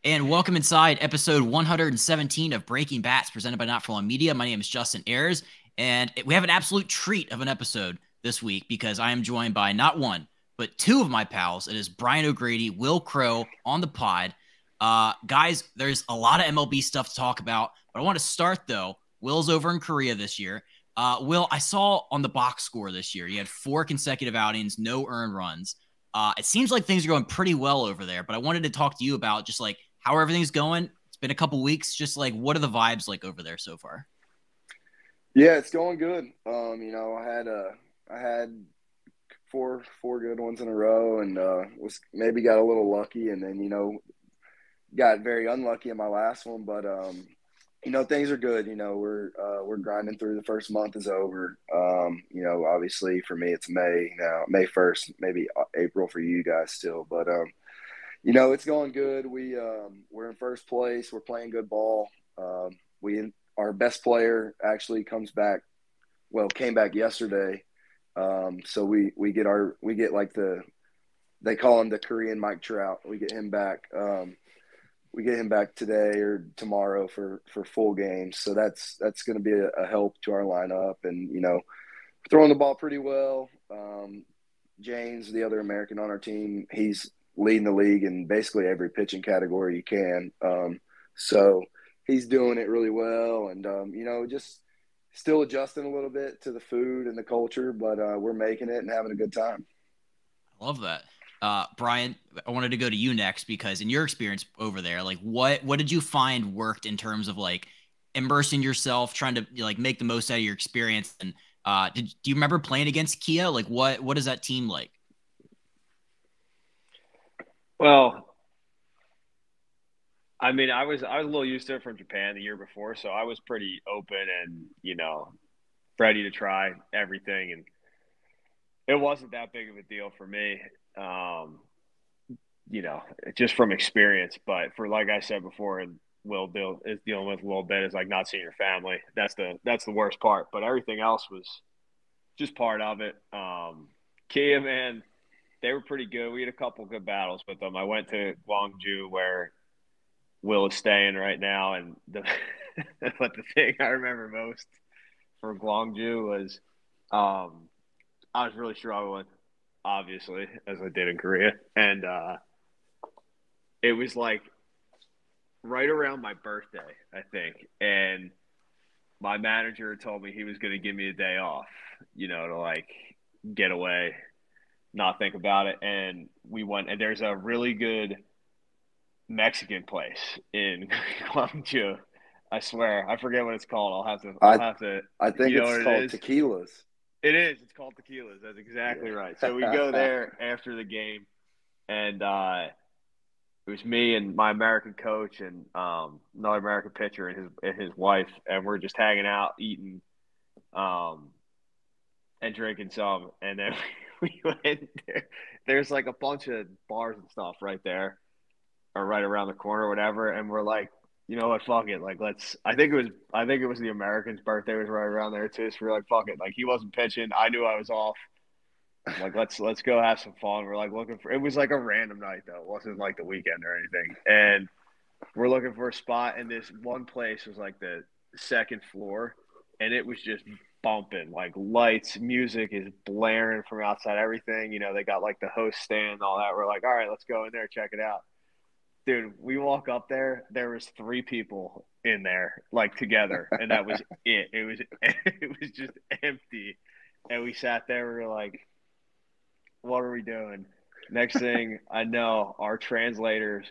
And welcome inside episode 117 of Breaking Bats, presented by Not For Long Media. My name is Justin Ayers, and we have an absolute treat of an episode this week because I am joined by not one, but two of my pals. It is Brian O'Grady, Wil Crowe on the pod. Guys, there's a lot of MLB stuff to talk about, but I want to start, though. Wil's over in Korea this year. Wil, I saw on the box score this year, you had 4 consecutive outings, no earned runs. It seems like things are going pretty well over there, but I wanted to talk to you about just like how everything's going. It's been a couple weeks. Just like, what are the vibes like over there so far? Yeah, it's going good. I had four good ones in a row, and was maybe got a little lucky, and then got very unlucky in my last one. But things are good. We're grinding through. The first month is over. Obviously for me it's May now, May 1st, maybe April for you guys still, but it's going good. We're in first place. We're playing good ball. We Our best player actually came back yesterday. So we get like they call him the Korean Mike Trout. We get him back. We get him back today or tomorrow for full games. So that's going to be a help to our lineup, and throwing the ball pretty well. James, the other American on our team, he's leading the league in basically every pitching category you can. So he's doing it really well, and just still adjusting a little bit to the food and the culture, but we're making it and having a good time. I love that. Brian, I wanted to go to you next because in your experience over there, like what did you find worked in terms of like immersing yourself, trying to like make the most out of your experience? And do you remember playing against Kia? Like what is that team like? Well, I mean, I was a little used to it from Japan the year before, so I was pretty open and ready to try everything, and it wasn't that big of a deal for me, um, just from experience. But for like I said before, and is dealing with a little bit is like not seeing your family. That's the worst part. But everything else was just part of it. Kia, man, they were pretty good. We had a couple good battles with them. I went to Gwangju where Will is staying right now, and but the thing I remember most for Gwangju was I was really struggling, obviously, as I did in Korea, and it was like right around my birthday, I think, and my manager told me he was going to give me a day off, to like get away, not think about it, and we went, and there's a really good Mexican place in Gwangju. I swear, I forget what it's called. I'll have to. I I'll have to. I think You know it's what it called is? tequilas. It is. It's called Tequilas. That's exactly right. So we go Yeah. there after the game, and it was me and my American coach and another American pitcher and his wife, and we're just hanging out, eating, um, and drinking some, and then we went there. There's like a bunch of bars and stuff right there, or right around the corner, or whatever. And we're like, you know what, fuck it. Like, let's. I think it was the American's birthday was right around there too. So we're like, fuck it. Like he wasn't pitching. I knew I was off. I'm like, let's go have some fun. We're like looking for. It was like a random night though. It wasn't like the weekend or anything. And we're looking for a spot, and this one place was like the second floor, and it was just bumping, like lights, music is blaring from outside, everything. They got like the host stand and all that. We're like, all right, let's go in there, check it out. Dude, we walk up there. There was 3 people in there, like together, and that was it. It was it was just empty, and we sat there. We were like, "What are we doing?" Next thing I know, our translators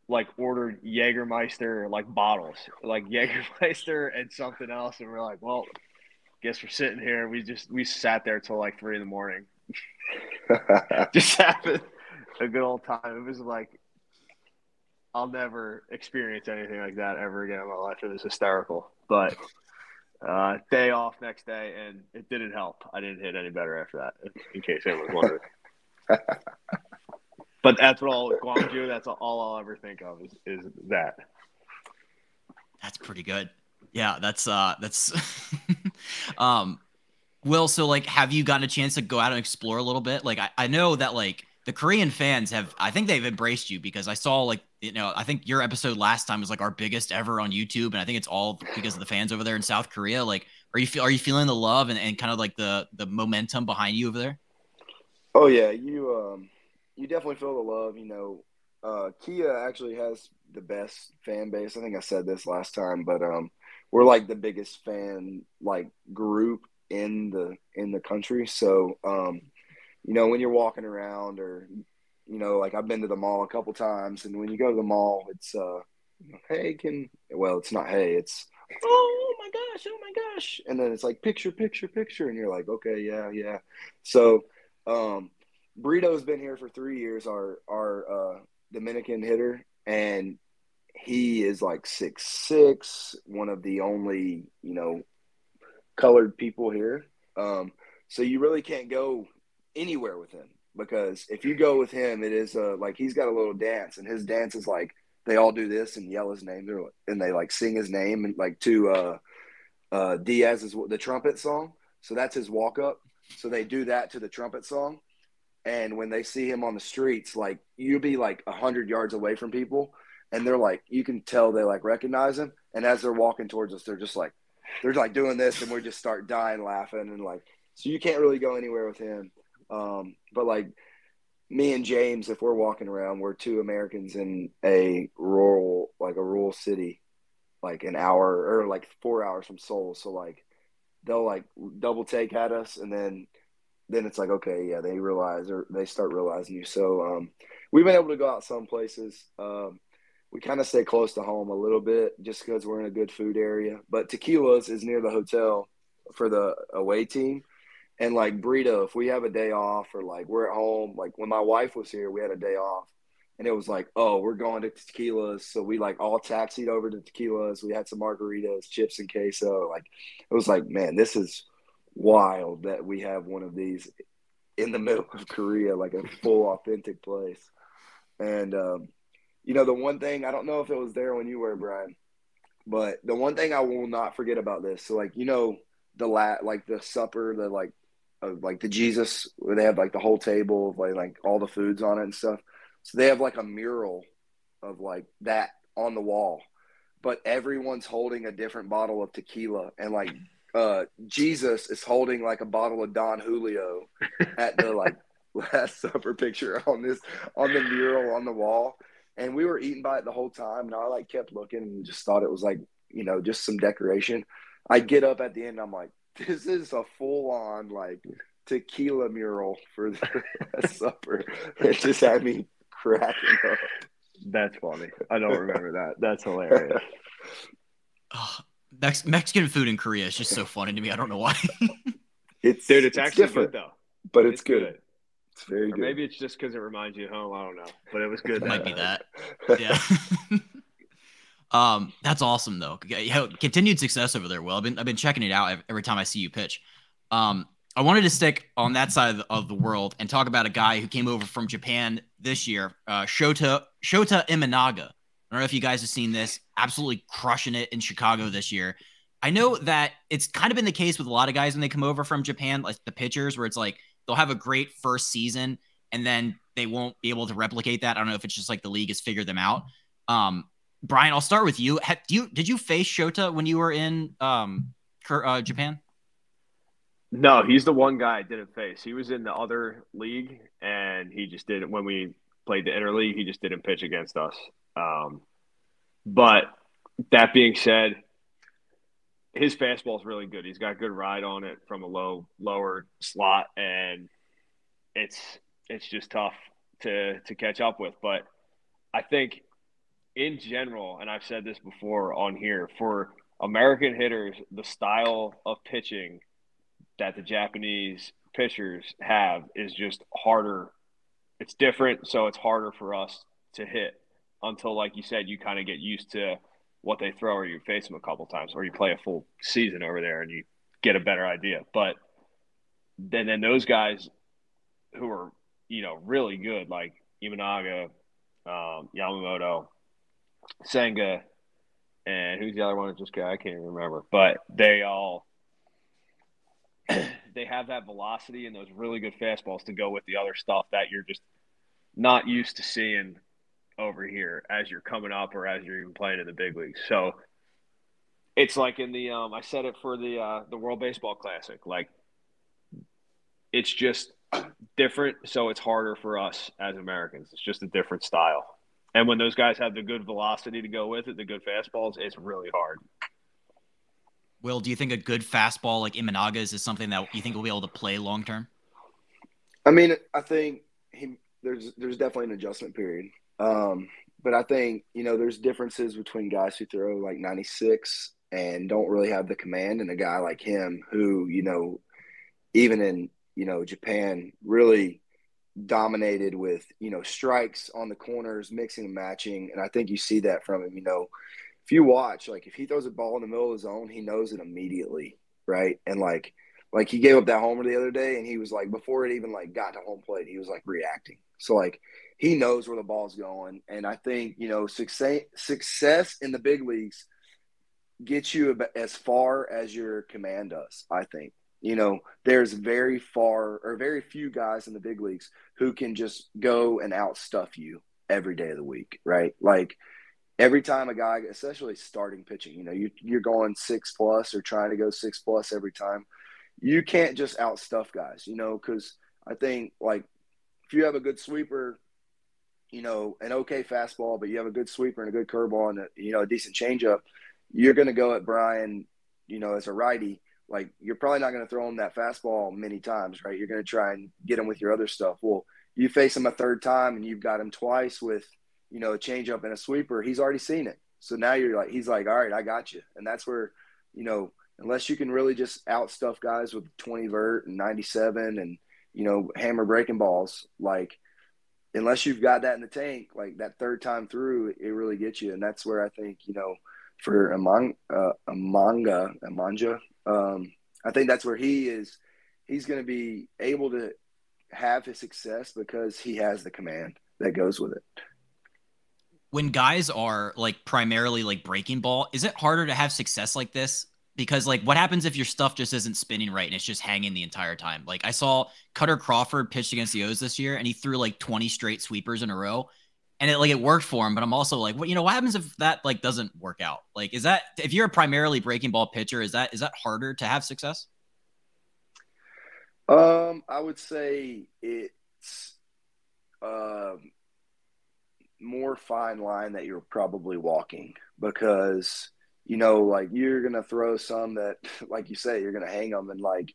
like ordered Jägermeister like bottles, like Jägermeister and something else, and we're like, "Well, guess we're sitting here." We sat there till like 3 in the morning, just having a good old time. It was like I'll never experience anything like that ever again in my life. It was hysterical. But day off next day, and it didn't help. I didn't hit any better after that, in case anyone was wondering. But that's what all Guangzhou. That's all I'll ever think of is that. That's pretty good. Yeah, that's um Will, so like have you gotten a chance to go out and explore a little bit? Like I know that like the Korean fans I think they've embraced you, because I saw, like, I think your episode last time was like our biggest ever on YouTube. And I think it's all because of the fans over there in South Korea. Like, are you feeling the love and kind of like the momentum behind you over there? Oh yeah, you definitely feel the love. Kia actually has the best fan base. I think I said this last time, but we're like the biggest fan like group in the country. So when you're walking around, or like I've been to the mall a couple times, and when you go to the mall, it's hey, it's not hey, it's oh my gosh, oh my gosh, and then it's like picture, picture, picture, and you're like, okay, yeah, yeah. So Burrito's been here for 3 years, our Dominican hitter, and he is like 6'6", one of the only colored people here. So you really can't go anywhere with him, because if you go with him, it is like he's got a little dance, and his dance is like they all do this and yell his name, and they like sing his name, and like to Diaz's the trumpet song. So that's his walk up. So they do that to the trumpet song. And when they see him on the streets, like you'll be like 100 yards away from people, and they're like, you can tell they like recognize him. And as they're walking towards us, they're like doing this, and we just start dying laughing, and like, so you can't really go anywhere with him. But like me and James, if we're walking around, we're two Americans in a rural city, like an hour or like 4 hours from Seoul. So like they'll like double take at us, and then it's like, okay, yeah, they start realizing you. So we've been able to go out some places. We kind of stay close to home a little bit just because we're in a good food area. But Tequila's is near the hotel for the away team. And like Burrito, if we have a day off, or like we're at home, like when my wife was here, we had a day off, and it was like, oh, we're going to Tequila's. So we like all taxied over to Tequila's. We had some margaritas, chips and queso. Like it was like, man, this is wild that we have one of these in the middle of Korea, like a full authentic place. And the one thing, I don't know if it was there when you were, Brian, but the one thing I will not forget about this. So like like the supper, like the Jesus, where they have like the whole table of like all the foods on it and stuff. So they have like a mural of like that on the wall, but everyone's holding a different bottle of tequila, and like Jesus is holding like a bottle of Don Julio at the like Last Supper picture on the mural on the wall. And we were eating by it the whole time, and I like kept looking and just thought it was like, just some decoration. I get up at the end, and I'm like, this is a full on like tequila mural for the Last Supper. It just had me cracking up. That's funny. I don't remember that. That's hilarious. Oh, Mexican food in Korea is just so funny to me. I don't know why. It's actually different, good though. But it's good. It's very good. Maybe it's just because it reminds you of home. I don't know, but it was good. It might be that. Yeah. That's awesome though. Continued success over there, Will. I've been checking it out every time I see you pitch. I wanted to stick on that side of the world and talk about a guy who came over from Japan this year, Shōta Imanaga. I don't know if you guys have seen this. Absolutely crushing it in Chicago this year. I know that it's kind of been the case with a lot of guys when they come over from Japan, like the pitchers, where it's like they'll have a great first season and then they won't be able to replicate that. I don't know if it's just like the league has figured them out. Brian, I'll start with you. Did you face Shōta when you were in Japan? No, he's the one guy I didn't face. He was in the other league, and he just didn't. When we played the interleague, he just didn't pitch against us. But that being said, his fastball is really good. He's got good ride on it from a lower slot, and it's just tough to catch up with. But I think in general, and I've said this before on here, for American hitters, the style of pitching that the Japanese pitchers have is just harder. It's different, so it's harder for us to hit until, like you said, you kind of get used to what they throw, or you face them a couple times, or you play a full season over there and you get a better idea. But then those guys who are, really good, like Imanaga, Yamamoto, Senga, and who's the other one that just got? I can't even remember. But they have that velocity and those really good fastballs to go with the other stuff that you're just not used to seeing over here as you're coming up or as you're even playing in the big leagues. So it's like in the I said it for the World Baseball Classic. Like it's just different, so it's harder for us as Americans. It's just a different style. And when those guys have the good velocity to go with it, the good fastballs, it's really hard. Will, do you think a good fastball like Imanaga's is something that you think will be able to play long term? I mean, I think there's definitely an adjustment period. But I think, there's differences between guys who throw like 96 and don't really have the command, and a guy like him who, even in, Japan really dominated with, strikes on the corners, mixing and matching. And I think you see that from him. If you watch, like if he throws a ball in the middle of the zone, he knows it immediately, right? And like he gave up that homer the other day, and he was like, before it even like got to home plate, he was like reacting. So like he knows where the ball's going, and I think success in the big leagues gets you as far as your command does. I think there's very few guys in the big leagues who can just go and outstuff you every day of the week, right? Like every time a guy, especially starting pitching, you're going 6+ or trying to go 6+ every time. You can't just outstuff guys, because I think like if you have a good sweeper, an okay fastball, but you have a good sweeper and a good curveball and a decent changeup, you're going to go at Brian, as a righty. Like you're probably not going to throw him that fastball many times, right? You're going to try and get him with your other stuff. Well, you face him a third time and you've got him twice with, a changeup and a sweeper. He's already seen it. So now he's like, all right, I got you. And that's where, unless you can really just outstuff guys with 20 vert and 97 and, hammer breaking balls, like unless you've got that in the tank, like that third time through, it really gets you. And that's where I think, for Imanaga, I think that's where he's going to be able to have his success because he has the command that goes with it. When guys are like primarily like breaking ball, is it harder to have success like this? Because like what happens if your stuff just isn't spinning right and it's just hanging the entire time? Like I saw Cutter Crawford pitched against the O's this year and he threw like 20 straight sweepers in a row. And it worked for him, but I'm also like, what happens if that like doesn't work out? Like, is that if you're a primarily breaking ball pitcher, is that harder to have success? I would say it's more fine line that you're probably walking because like you're gonna throw some that, like you say, you're gonna hang them, and like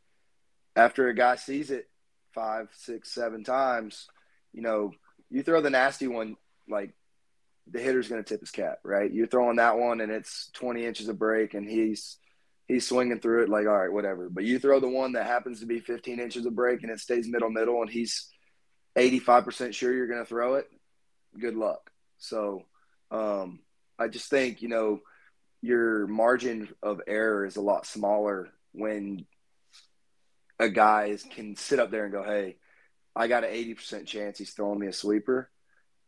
after a guy sees it 5, 6, 7 times, you throw the nasty one, like the hitter's going to tip his cap, right? You're throwing that one and it's 20 inches of break and he's swinging through it like, all right, whatever. But you throw the one that happens to be 15 inches of break and it stays middle and he's 85% sure you're going to throw it. Good luck. So I just think, your margin of error is a lot smaller when a guy can sit up there and go, hey, I got an 80% chance he's throwing me a sweeper.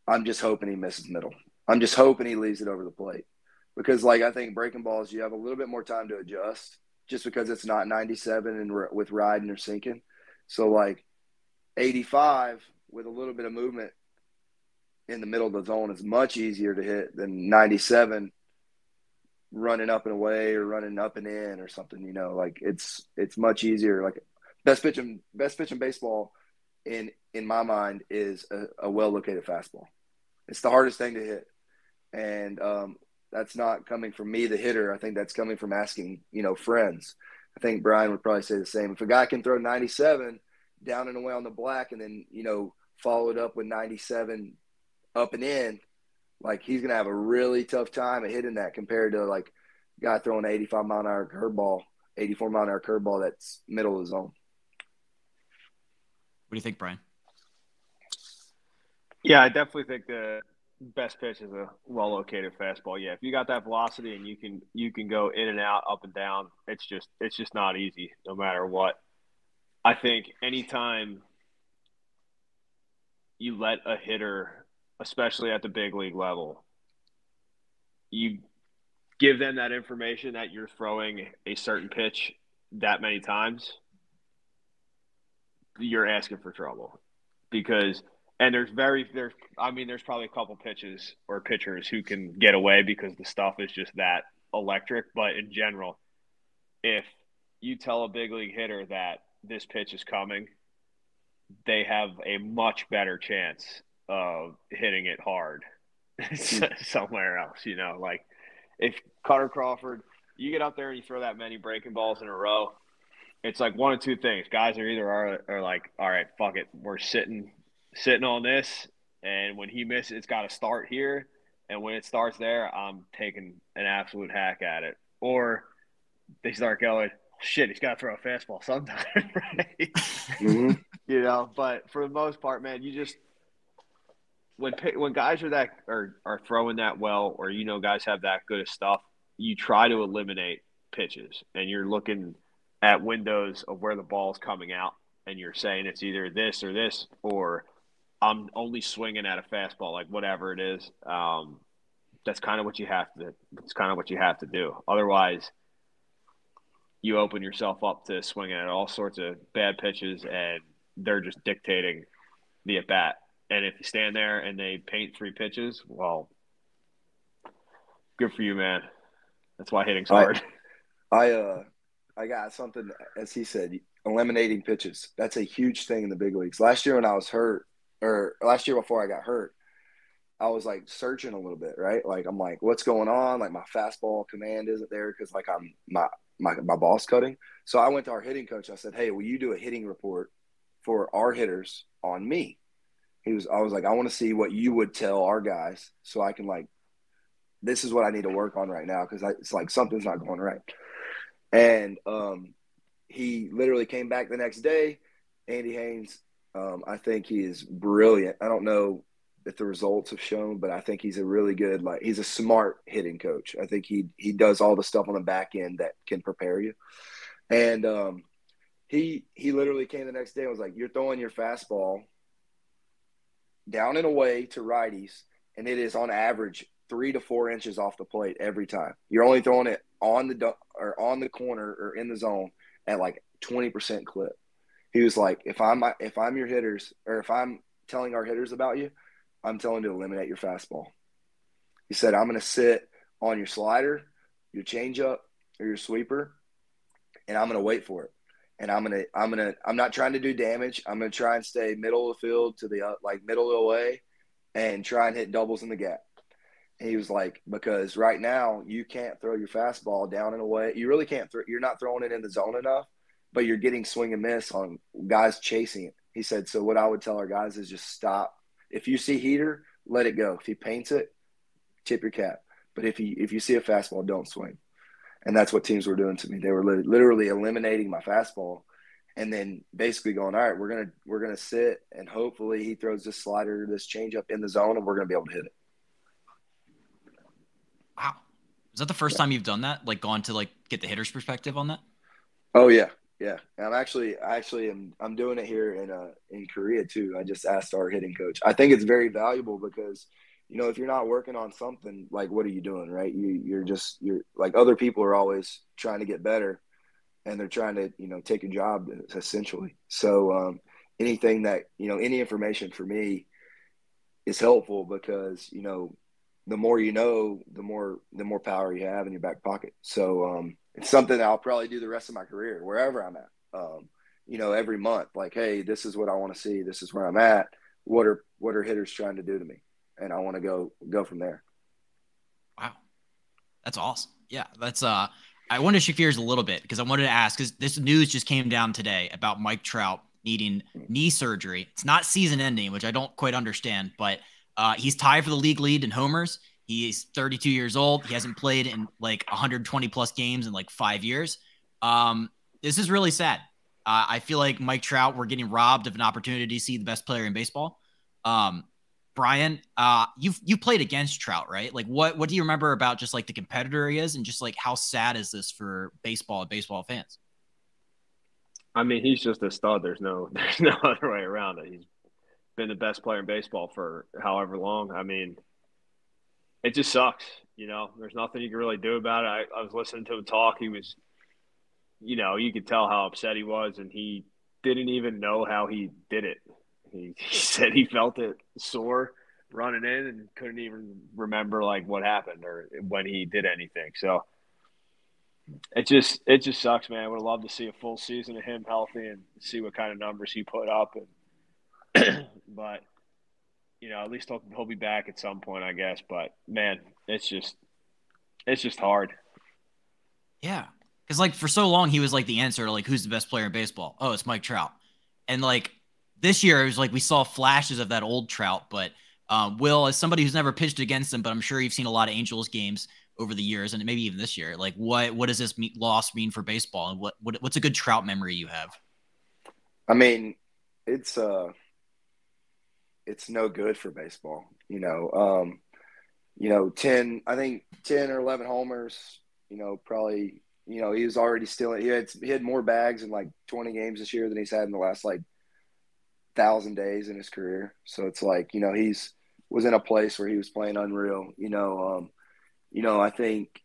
I'm just hoping he misses middle. I'm just hoping he leaves it over the plate. Because, like, I think breaking balls, you have a little bit more time to adjust just because it's not 97 and with riding or sinking. So, like, 85 with a little bit of movement in the middle of the zone is much easier to hit than 97 running up and away or running up and in or something, Like, it's much easier. Like, best pitch in baseball – in my mind, is a well-located fastball. It's the hardest thing to hit. And that's not coming from me, the hitter. I think that's coming from asking, friends. I think Brian would probably say the same. If a guy can throw 97 down and away on the black and then, follow it up with 97 up and in, like he's going to have a really tough time at hitting that compared to like a guy throwing an 85-mile-an-hour curveball, 84-mile-an-hour curveball that's middle of the zone. What do you think, Brian? Yeah, I definitely think the best pitch is a well-located fastball. Yeah, if you got that velocity and you can go in and out, up and down, it's just not easy no matter what. I think anytime you let a hitter, especially at the big league level, you give them that information that you're throwing a certain pitch that many times, you're asking for trouble. Because And there's probably a couple pitches or pitchers who can get away because the stuff is just that electric. But in general, if you tell a big league hitter that this pitch is coming, they have a much better chance of hitting it hard somewhere else. Like if Cutter Crawford, you get up there and you throw that many breaking balls in a row, it's like one of two things. Guys are like, all right, fuck it, we're sitting on this, and when he misses, it's got to start here, and when it starts there, I'm taking an absolute hack at it. Or they start going, shit, he's got to throw a fastball sometime, right? Mm-hmm. But for the most part, man, you just when guys are throwing that well, or guys have that good of stuff, you try to eliminate pitches, and you're looking at windows of where the ball's coming out, and you're saying it's either this or this, or I'm only swinging at a fastball, like whatever it is. That's kind of what you have to. It's kind of what you have to do. Otherwise, you open yourself up to swinging at all sorts of bad pitches, and they're just dictating the at bat. And if you stand there and they paint 3 pitches, well, good for you, man. That's why hitting's hard. I got something, as he said, eliminating pitches. That's a huge thing in the big leagues. Last year when I was hurt, or last year before I got hurt, I was like searching a little bit, right? Like I'm like, what's going on? Like my fastball command isn't there because like I'm my ball's cutting. So I went to our hitting coach. I said, hey, will you do a hitting report for our hitters on me? I was like, I want to see what you would tell our guys so I can like, this is what I need to work on right now because it's like something's not going right. And he literally came back the next day. Andy Haynes, I think he is brilliant. I don't know if the results have shown, but I think he's a really good, like he's a smart hitting coach. I think he does all the stuff on the back end that can prepare you. And he literally came the next day and was like, you're throwing your fastball down and away to righties, and it is on average 3 to 4 inches off the plate every time. You're only throwing it on the corner or in the zone at like 20% clip. He was like, if I'm your hitters, or if I'm telling our hitters about you, I'm telling you to eliminate your fastball. He said, I'm going to sit on your slider, your changeup, or your sweeper, and I'm going to wait for it. And I'm not trying to do damage. I'm going to try and stay middle of the field to the middle of the way and try and hit doubles in the gap. And he was like, because right now you can't throw your fastball down and away. You really can't you're not throwing it in the zone enough, but you're getting swing and miss on guys chasing it. He said, so what I would tell our guys is just stop. If you see heater, let it go. If he paints it, tip your cap. But if you see a fastball, don't swing. And that's what teams were doing to me. They were literally eliminating my fastball, and then basically going, all right, we're gonna sit, and hopefully he throws this slider, this changeup in the zone, and we're gonna be able to hit it. Wow, is that the first time you've done that? Like gone to like get the hitter's perspective on that? Oh yeah. And I'm doing it here in Korea too. I just asked our hitting coach. I think it's very valuable because if you're not working on something, like what are you doing, right? You're like other people are always trying to get better, and they're trying to take your job essentially. So anything that any information for me is helpful because the more the more power you have in your back pocket. So it's something that I'll probably do the rest of my career wherever I'm at. Every month, like, hey, this is what I want to see. This is where I'm at. What are hitters trying to do to me? And I want to go from there. Wow. That's awesome. Yeah. That's I wanted to shift gears a little bit because I wanted to ask, because this news just came down today about Mike Trout needing knee surgery. It's not season ending, which I don't quite understand, but he's tied for the league lead in homers. He's 32 years old. He hasn't played in like 120 plus games in like 5 years. This is really sad. I feel like Mike Trout, we're getting robbed of an opportunity to see the best player in baseball. Brian, you played against Trout, right? Like what do you remember about just like the competitor he is, and just like how sad is this for baseball fans? I mean, he's just a stud. There's no other way around it. He's been the best player in baseball for however long. I mean, it just sucks. There's nothing you can really do about it. I was listening to him talk. He was, you could tell how upset he was, and he didn't even know how he did it. He said he felt it sore running in and couldn't even remember like what happened or when he did anything. So it just sucks, man. I would love to see a full season of him healthy and see what kind of numbers he put up. And but at least he'll be back at some point, I guess. But man, it's just hard. Yeah. Because, like, for so long, he was, like, the answer to, like, who's the best player in baseball? Oh, it's Mike Trout. And, like, this year, it was like we saw flashes of that old Trout. But Will, as somebody who's never pitched against him, but I'm sure you've seen a lot of Angels games over the years, and maybe even this year, like, what does this loss mean for baseball? And what's a good Trout memory you have? I mean, it's no good for baseball. 10 or 11 homers, probably, he was already still, he had more bags in like 20 games this year than he's had in the last like 1,000 days in his career. So it's like, he's was in a place where he was playing unreal. I think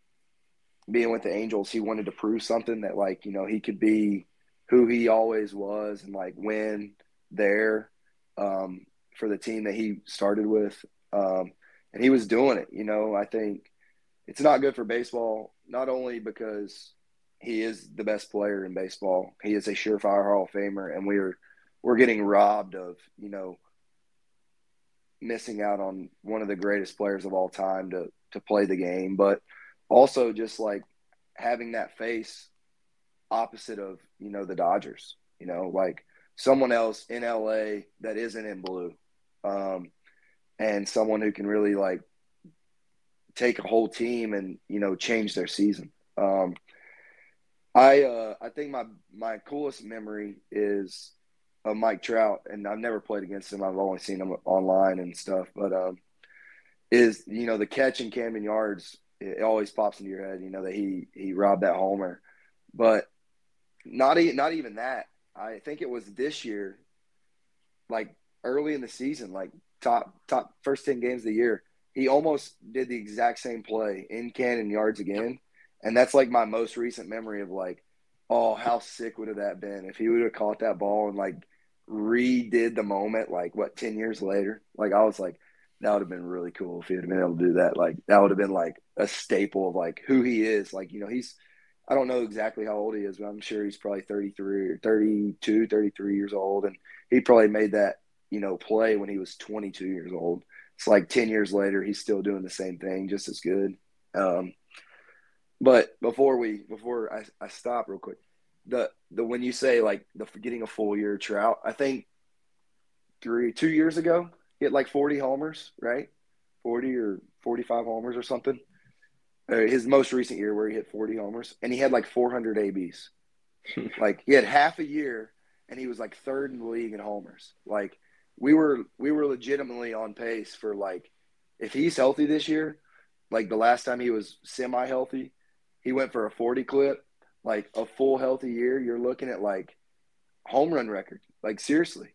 being with the Angels, he wanted to prove something that like, he could be who he always was and like win there for the team that he started with. And he was doing it. I think it's not good for baseball, not only because he is the best player in baseball. He is a surefire Hall of Famer, and we're getting robbed of, missing out on one of the greatest players of all time to play the game, but also just like having that face opposite of, the Dodgers, like someone else in LA that isn't in blue. And someone who can really like take a whole team and, change their season. I think my coolest memory is of Mike Trout, and I've never played against him. I've only seen him online and stuff, but is the catch in Camden Yards. It always pops into your head, that he robbed that homer, but not even that. I think it was this year, like early in the season, like top first 10 games of the year. He almost did the exact same play in Camden Yards again. And that's like my most recent memory of like, oh, how sick would have that been if he would have caught that ball and like redid the moment, like 10 years later. Like I was like, that would have been really cool if he would have been able to do that. Like that would have been like a staple of like who he is. Like, I don't know exactly how old he is, but I'm sure he's probably 33 or 32, 33 years old. And he probably made that, play when he was 22 years old. It's like 10 years later, he's still doing the same thing, just as good. But before I stop real quick, the when you say like the getting a full year Trout, I think 2 years ago he hit like 40 homers, right? 40 or 45 homers or something. His most recent year where he hit 40 homers, and he had like 400 ABs. Like he had half a year, and he was like third in the league in homers. Like we were legitimately on pace for like if he's healthy this year, like the last time he was semi-healthy, he went for a 40 clip. Like a full healthy year, you're looking at like home run record. Like seriously,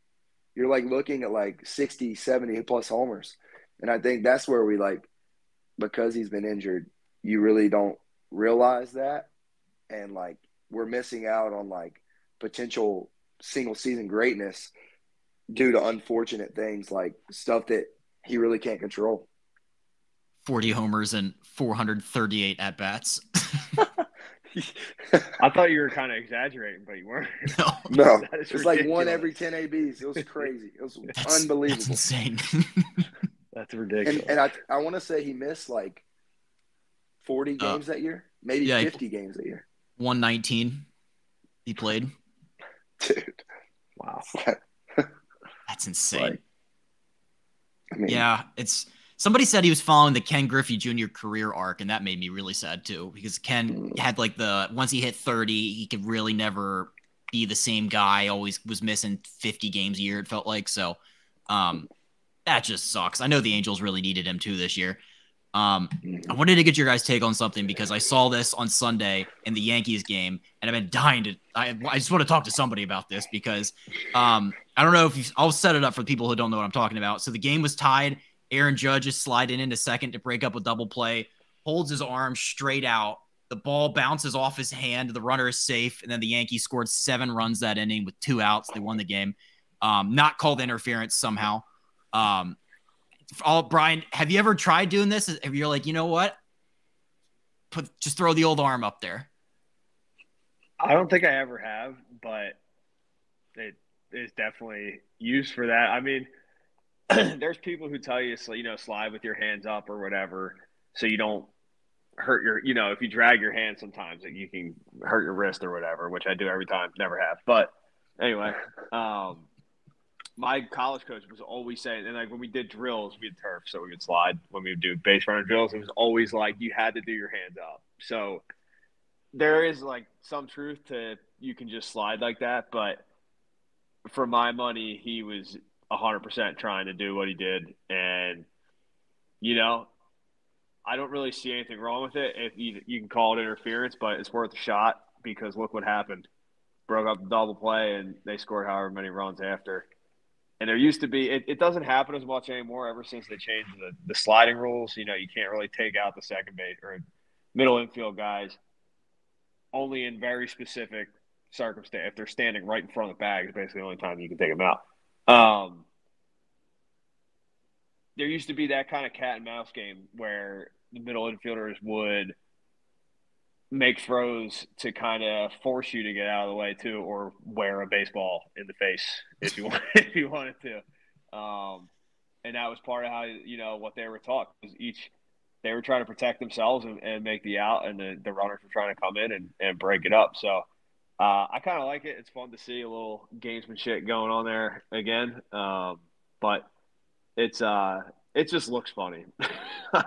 you're like looking at like 60, 70 plus homers. And I think that's where we like, because he's been injured, you really don't realize that. And like, we're missing out on like potential single season greatness due to unfortunate things, like stuff that he really can't control. 40 homers and 438 at bats. I thought you were kind of exaggerating, but you weren't. No. It's ridiculous. Like one every 10 ABs. It was crazy. It was unbelievable. That's insane. That's ridiculous. And I want to say he missed like 40 games that year, maybe 50 games that year. 119 he played. Dude. Wow. That's insane. It's somebody said he was following the Ken Griffey Jr. career arc, and that made me really sad too, because Ken had like once he hit 30, he could really never be the same guy. Always was missing 50 games a year, it felt like. So that just sucks. I know the Angels really needed him too this year. I wanted to get your guys' take on something because I saw this on Sunday in the Yankees game, and I've been dying to. I just want to talk to somebody about this because I don't know if I'll set it up for the people who don't know what I'm talking about. So the game was tied. Aaron Judge is sliding into second to break up a double play, holds his arm straight out. The ball bounces off his hand. The runner is safe, and then the Yankees scored 7 runs that inning with 2 outs. They won the game. not called interference somehow. Brian, have you ever tried doing this? If you're like, you know what? Just throw the old arm up there. I don't think I ever have, but it is definitely used for that. I mean, there's people who tell you, slide with your hands up or whatever, so you don't hurt if you drag your hand sometimes, like, you can hurt your wrist or whatever, which I do every time, never have. But anyway, my college coach was always saying, and like when we did drills, we had turf, so we would slide. When we would do base runner drills, it was always like you had to do your hands up. So there is like some truth to you can just slide like that, but for my money, he was 100% trying to do what he did, and I don't really see anything wrong with it. If you can call it interference, but it's worth a shot because look what happened. Broke up the double play, and they scored however many runs after. And there used to be it doesn't happen as much anymore ever since they changed the sliding rules. You can't really take out the second base or middle infield guys only in very specific circumstance. If they're standing right in front of the bag, is basically the only time you can take them out. There used to be that kind of cat and mouse game where the middle infielders would make throws to kind of force you to get out of the way too, or wear a baseball in the face if you wanted to. And that was part of how what they were taught, because they were trying to protect themselves and make the out, and the runners were trying to come in and break it up. So I kind of like it. It's fun to see a little gamesmanship going on there again. But it just looks funny,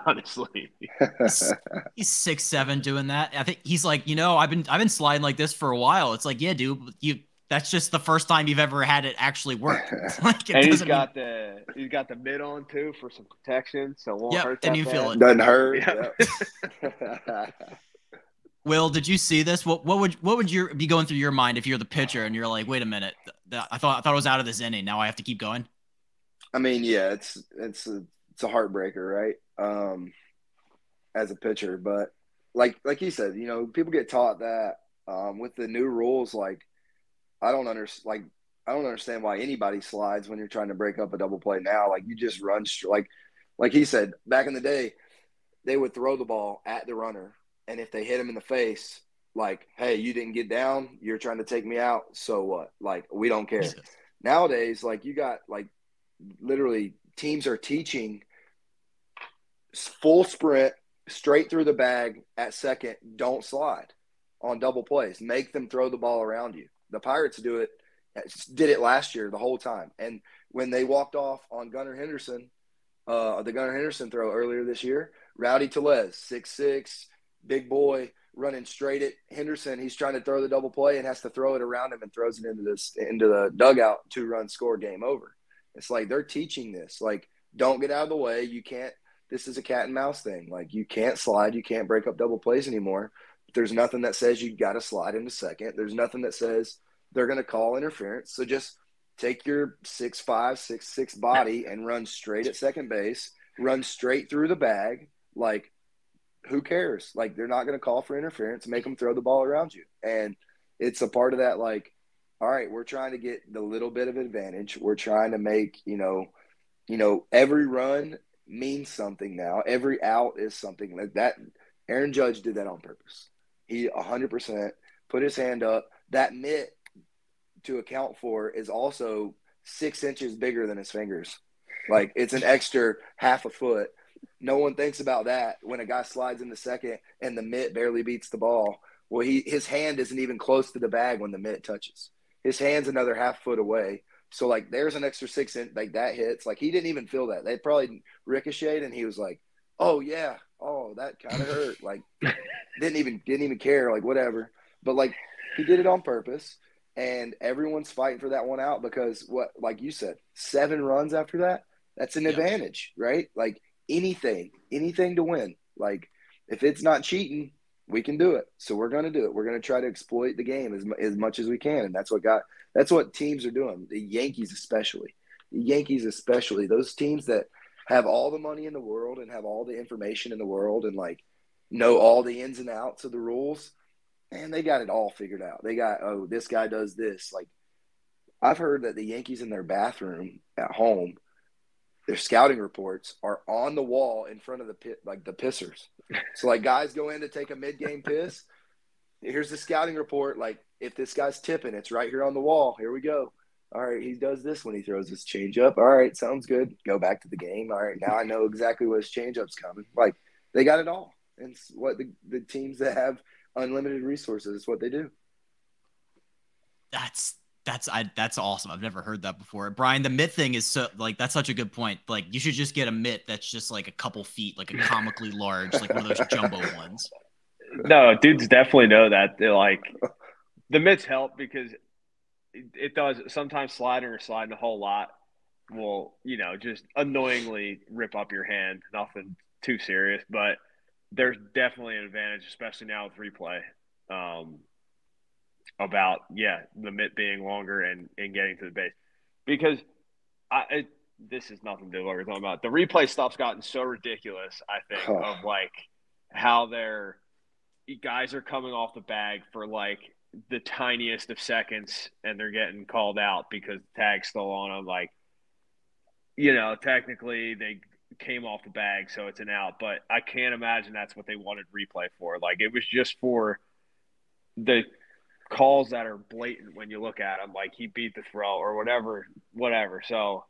honestly. He's 6'7" doing that. I think he's like, I've been sliding like this for a while. It's like, yeah, dude, that's just the first time you've ever had it actually work. And he's got the mitt on too for some protection, so it won't hurt that and you bad. feel it. Doesn't hurt. Yep. Will, did you see this? What would be going through your mind if you're the pitcher and you're like, wait a minute, I thought I was out of this inning. Now I have to keep going. I mean, yeah, it's a heartbreaker, right? As a pitcher, but like you said, people get taught that with the new rules. Like, I don't understand why anybody slides when you're trying to break up a double play now. Like, you just run like he said, back in the day, they would throw the ball at the runner, and if they hit him in the face, like, hey, you didn't get down, you're trying to take me out, so what? Like, we don't care. Jesus. Nowadays, like, you got like literally teams are teaching full sprint straight through the bag at second. Don't slide on double plays. Make them throw the ball around you. The Pirates did it last year the whole time. And when they walked off on Gunnar Henderson, the Gunnar Henderson throw earlier this year, Rowdy Tellez, 6'6", big boy, running straight at Henderson. He's trying to throw the double play and has to throw it around him and throws it into the dugout. 2-run score, game over. It's like they're teaching this. Like, don't get out of the way. You can't. This is a cat and mouse thing. Like, you can't slide. You can't break up double plays anymore. There's nothing that says you got to slide into second. There's nothing that says they're going to call interference. So just take your 6'5", 6'6" body and run straight at second base. Run straight through the bag. Like, who cares? Like, they're not going to call for interference. Make them throw the ball around you. And it's a part of that, like, all right, we're trying to get the little bit of advantage. We're trying to make, every run means something now. Every out is something like that. Aaron Judge did that on purpose. He 100% put his hand up. That mitt, to account for, is also 6 inches bigger than his fingers. Like, it's an extra half a foot. No one thinks about that when a guy slides in the second and the mitt barely beats the ball. Well, his hand isn't even close to the bag when the mitt touches. His hand's another half foot away. So, like, there's an extra 6 inch, like, that hits. Like, he didn't even feel that. They probably ricocheted, and he was like, oh, yeah. Oh, that kind of hurt. Like, didn't even care. Like, whatever. But, like, he did it on purpose, and everyone's fighting for that one out because, like you said, 7 runs after that, that's an advantage, right? Like, anything to win. Like, if it's not cheating, we can do it. So we're going to do it. We're going to try to exploit the game as much as we can. And that's what teams are doing. The Yankees especially, those teams that have all the money in the world and have all the information in the world and, like, know all the ins and outs of the rules, and they got it all figured out. They got, oh, this guy does this. Like, I've heard that the Yankees in their bathroom at home, their scouting reports are on the wall in front of the pit, like the pissers. So like guys go in to take a mid-game piss. Here's the scouting report. Like if this guy's tipping, it's right here on the wall. Here we go. All right, he does this when he throws his changeup. All right, sounds good. Go back to the game. All right, now I know exactly what his changeup's coming. Like they got it all. And it's what the teams that have unlimited resources, it's what they do. That's awesome. I've never heard that before. Brian, the mitt thing is so like that's such a good point. Like you should just get a mitt that's just like a couple feet, like a comically large, like one of those jumbo ones. No, dudes definitely know that. They're like the mitts help because it does sometimes sliding a whole lot will, just annoyingly rip up your hand. Nothing too serious, but there's definitely an advantage, especially now with replay. About the mitt being longer and getting to the base because this is nothing to do with what we're talking about. The replay stuff's gotten so ridiculous. I think of like how guys are coming off the bag for like the tiniest of seconds and they're getting called out because the tag's still on them. Like, technically they came off the bag, so it's an out. But I can't imagine that's what they wanted replay for. Like it was just for the calls that are blatant when you look at them, like he beat the throw or whatever. So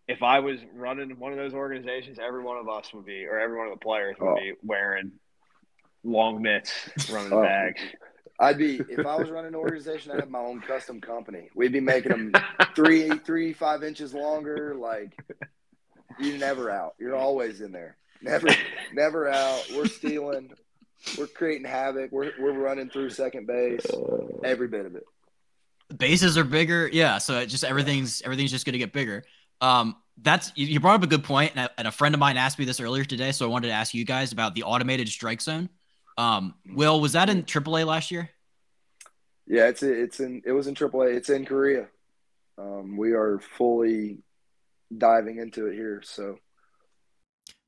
if I was running one of those organizations, every one of us would be, or every one of the players would be wearing long mitts running the bags. If I was running an organization, I'd have my own custom company. We'd be making them 5 inches longer. Like you're never out. You're always in there. Never out. We're stealing. We're creating havoc. We're running through second base. Every bit of it. The bases are bigger, yeah. So it just everything's just going to get bigger. That's you brought up a good point, and a friend of mine asked me this earlier today, so I wanted to ask you guys about the automated strike zone. Will, was that in AAA last year? Yeah, it was in AAA. It's in Korea. We are fully diving into it here, so.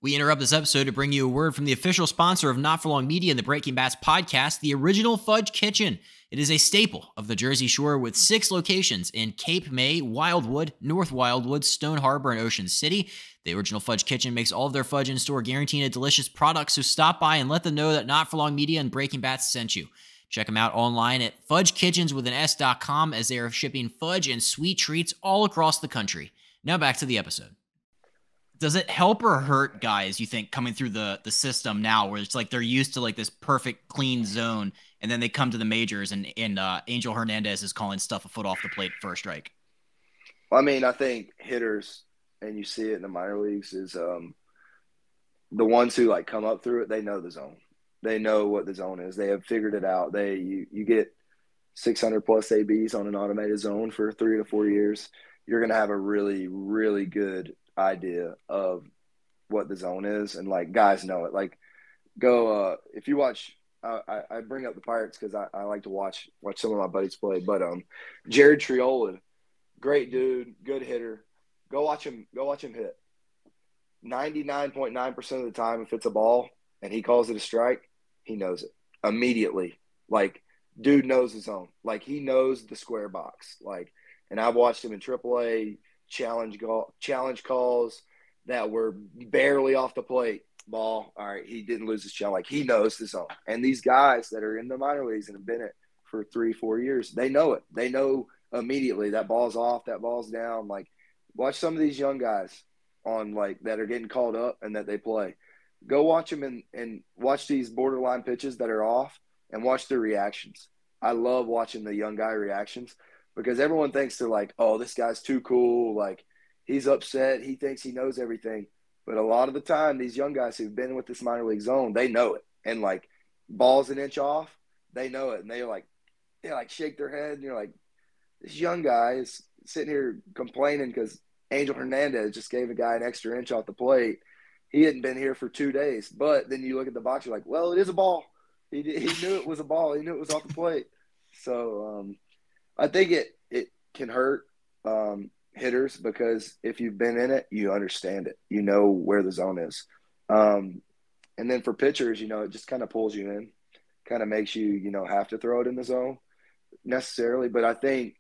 We interrupt this episode to bring you a word from the official sponsor of Not For Long Media and the Breaking Bats podcast, the original Fudge Kitchen. It is a staple of the Jersey Shore with 6 locations in Cape May, Wildwood, North Wildwood, Stone Harbor, and Ocean City. The original Fudge Kitchen makes all of their fudge in store, guaranteeing a delicious product, so stop by and let them know that Not For Long Media and Breaking Bats sent you. Check them out online at fudgekitchens.com as they are shipping fudge and sweet treats all across the country. Now back to the episode. Does it help or hurt guys, you think, coming through the system now where it's like they're used to like this perfect clean zone and then they come to the majors and Angel Hernandez is calling stuff a foot off the plate for a strike? Well, I mean, I think hitters, and you see it in the minor leagues, is the ones who like come up through it, they know the zone. They know what the zone is. They have figured it out. You get 600 plus ABs on an automated zone for 3 to 4 years. You're going to have a really, really good idea of what the zone is, and like guys know it. Like go if you watch I bring up the Pirates because I like to watch some of my buddies play, but Jared Triola, great dude, good hitter. Go watch him hit. 99.9% of the time, if it's a ball and he calls it a strike, he knows it immediately. Like dude knows his zone. Like he knows the square box. Like, and I've watched him in AAA challenge calls that were barely off the plate. Ball, all right, he didn't lose his challenge. Like he knows the zone. And these guys that are in the minor leagues and have been it for 3-4 years, they know it. They know immediately that ball's off, that ball's down. Like watch some of these young guys on like that are getting called up and that they play. Go watch them and watch these borderline pitches that are off and watch their reactions. I love watching the young guy reactions because everyone thinks they're like, oh, this guy's too cool. Like he's upset. He thinks he knows everything. But a lot of the time, these young guys who've been with this minor league zone, they know it. And like ball's an inch off, they know it. And they shake their head and you're like, this young guy is sitting here complaining because Angel Hernandez just gave a guy an extra inch off the plate. He hadn't been here for 2 days. But then you look at the box, you're like, well, it is a ball. He knew it was a ball. He knew it was off the plate. So I think it can hurt hitters because if you've been in it, you understand it. You know where the zone is. And then for pitchers, it just kind of pulls you in, kind of makes you, have to throw it in the zone necessarily. But I think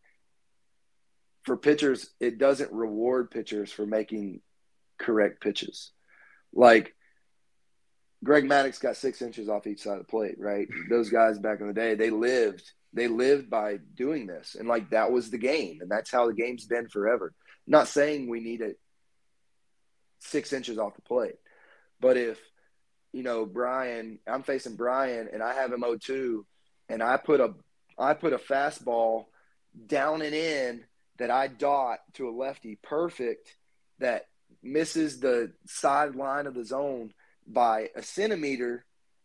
for pitchers, it doesn't reward pitchers for making correct pitches. Like Greg Maddux got 6 inches off each side of the plate, right? Those guys back in the day, they lived by doing this. And like that was the game. And that's how the game's been forever. I'm not saying we need it 6 inches off the plate. But if, Brian, I'm facing Brian and I have him 0-2 and I put a fastball down and in that I dot to a lefty perfect that misses the sideline of the zone by a centimeter,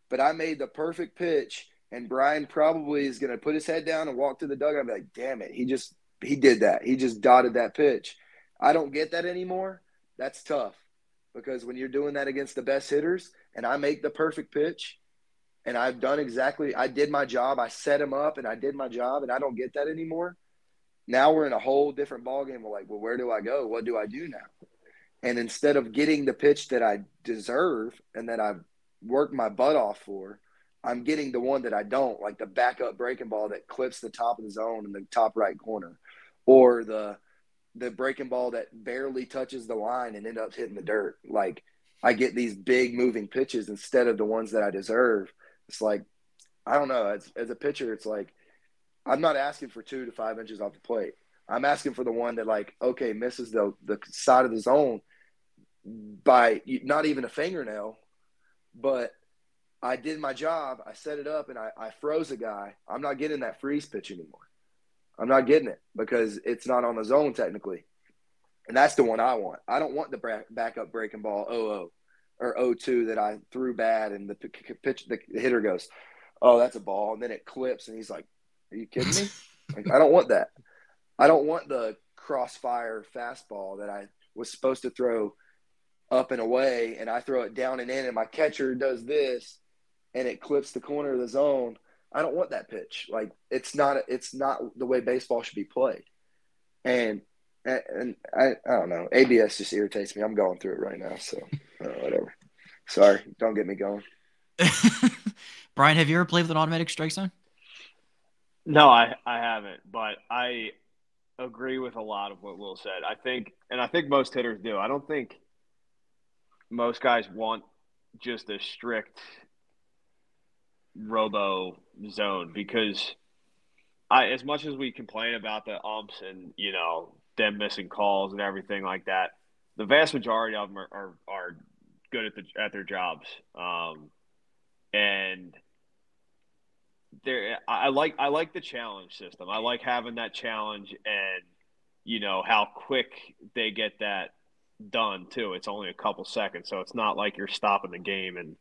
but I made the perfect pitch, and Brian probably is going to put his head down and walk to the dugout and be like, damn it, he did that. He just dotted that pitch. I don't get that anymore. That's tough because when you're doing that against the best hitters and I make the perfect pitch and I did my job, I set him up and I did my job and I don't get that anymore. Now we're in a whole different ballgame. We're like, well, where do I go? What do I do now? And instead of getting the pitch that I deserve and that I've worked my butt off for, I'm getting the one that I don't, like the backup breaking ball that clips the top of the zone in the top right corner, or the breaking ball that barely touches the line and ends up hitting the dirt. Like I get these big moving pitches instead of the ones that I deserve. It's like, I don't know. As a pitcher, it's like I'm not asking for 2 to 5 inches off the plate. I'm asking for the one that, like, okay, misses the side of the zone by not even a fingernail, but I did my job. I set it up and I froze a guy. I'm not getting that freeze pitch anymore. I'm not getting it because it's not on the zone technically. And that's the one I want. I don't want the backup breaking ball 0-0 or 0-2 that I threw bad and the hitter goes, oh, that's a ball. And then it clips and he's like, are you kidding me? Like, I don't want that. I don't want the crossfire fastball that I was supposed to throw up and away, and I throw it down and in, and my catcher does this, and it clips the corner of the zone. I don't want that pitch. Like it's not the way baseball should be played. And I don't know. ABS just irritates me. I'm going through it right now, so whatever. Sorry, don't get me going. Brian, have you ever played with an automatic strike zone? No, I haven't, but I agree with a lot of what Will said. I think most hitters do. I don't think most guys want just a strict robo zone because as much as we complain about the umps and, them missing calls and everything like that, the vast majority of them are good at their jobs. And I like the challenge system. I like having that challenge and how quick they get that done too. It's only a couple seconds, so it's not like you're stopping the game and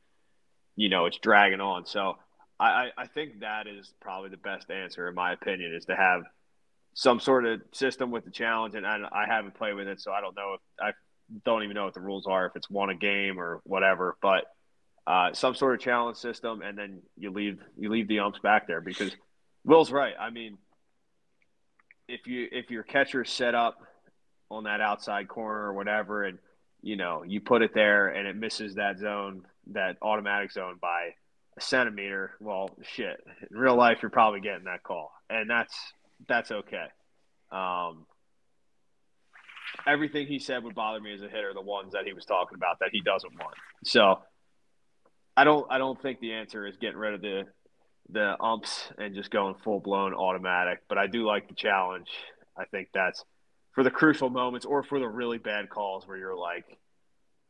it's dragging on. So I think that is probably the best answer in my opinion, is to have some sort of system with the challenge. And I haven't played with it, so I don't even know what the rules are, if it's one a game or whatever, but some sort of challenge system, and then you leave the umps back there, because Will's right. I mean, if your catcher's set up on that outside corner or whatever, and you put it there and it misses that zone, that automatic zone by a centimeter, well, shit. In real life, you're probably getting that call, and that's okay. Everything he said would bother me as a hitter, the ones that he was talking about that he doesn't want. So I don't think the answer is getting rid of the umps and just going full blown automatic, but I do like the challenge. I think that's for the crucial moments or for the really bad calls where you're like,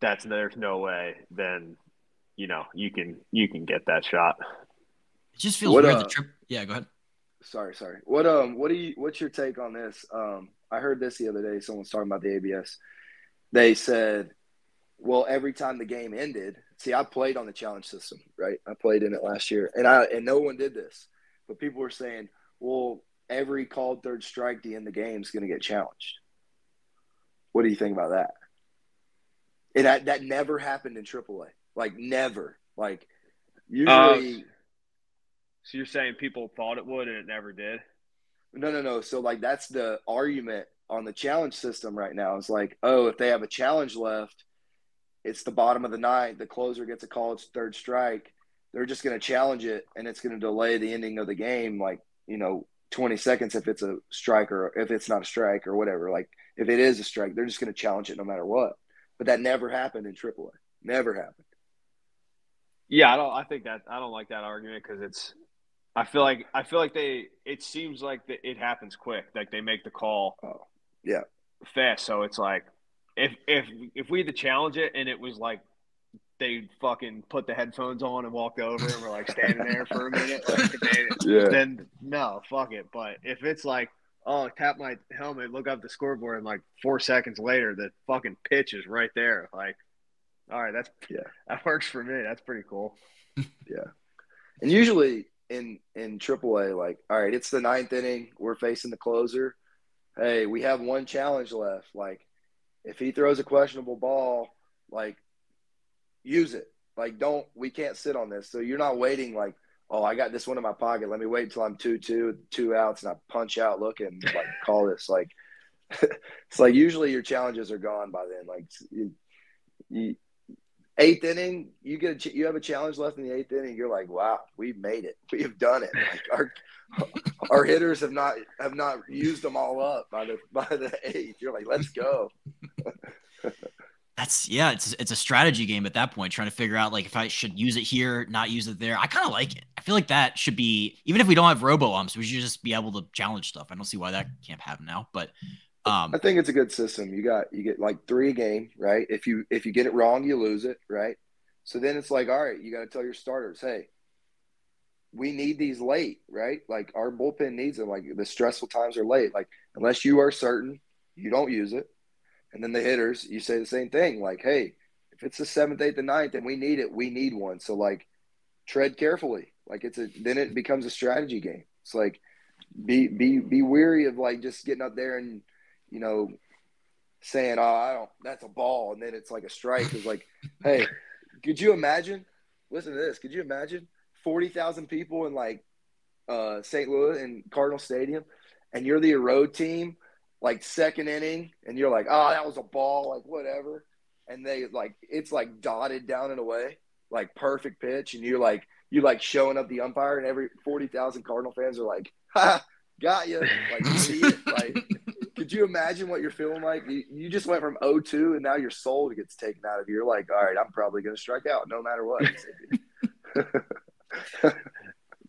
there's no way, then you can get that shot. It just feels weird. Yeah, go ahead. Sorry. What's your take on this? I heard this the other day. Someone's talking about the ABS. They said, well, every time the game ended, see, I played on the challenge system, right? I played in it last year, and no one did this. But people were saying, well, every called third strike to end the game is going to get challenged. What do you think about that? And that never happened in AAA. Like, never. Like, usually so you're saying people thought it would and it never did? No. So, like, that's the argument on the challenge system right now. It's like, oh, if they have a challenge left, it's the bottom of the ninth, the closer gets a call, it's third strike. They're just going to challenge it, and it's going to delay the ending of the game, like, 20 seconds if it's a strike or if it's not a strike or whatever. Like if it is a strike, they're just going to challenge it no matter what. But that never happened in AAA. Never happened. Yeah, I don't like that argument because it's. I feel like it seems like it happens quick. Like they make the call. Oh, yeah. Fast. So it's like if we had to challenge it and it was like they fucking put the headphones on and walked over and were like standing there for a minute, like then no, fuck it. But if it's like, oh, tap my helmet, look up the scoreboard, and like 4 seconds later, the fucking pitch is right there. Like, all right, that works for me. That's pretty cool. Yeah, and usually in AAA, like, all right, it's the 9th inning, we're facing the closer. Hey, we have one challenge left. Like, if he throws a questionable ball, like, use it. Like, we can't sit on this. So you're not waiting like, oh, I got this one in my pocket. Let me wait until I'm 2-2, 2 outs, and I punch out looking, like, call this. Like, it's like usually your challenges are gone by then. Like, you 8th inning, you have a challenge left in the 8th inning. You're like, wow, we've made it. We have done it. Like our hitters have not used them all up by the 8th. You're like, let's go. It's a strategy game at that point, trying to figure out like if I should use it here, not use it there. I kind of like it. I feel like that should be, even if we don't have robo umps, we should just be able to challenge stuff. I don't see why that can't happen now, but I think it's a good system. You get like 3 a game, right? If you get it wrong, you lose it, right? So then it's like, all right, you got to tell your starters, hey, we need these late, right? Like our bullpen needs them. Like the stressful times are late. Like unless you are certain, you don't use it. And then the hitters, you say the same thing. Like, hey, if it's the 7th, 8th, and 9th, and we need it, we need one. So like, tread carefully. Like then it becomes a strategy game. It's like be weary of like just getting up there and saying, oh, that's a ball, and then it's like a strike. It's like, hey, could you imagine? Listen to this. Could you imagine 40,000 people in like St. Louis in Cardinal Stadium, and you're the road team, like 2nd inning, and you're like, oh, that was a ball, like whatever, and they like it's like dotted down and away, like perfect pitch, and you're like showing up the umpire, and every 40,000 Cardinal fans are like, ha, got you, like idiot, like. Could you imagine what you're feeling like? You just went from 0-2, and now your soul gets taken out of you. You're like, all right, I'm probably going to strike out no matter what.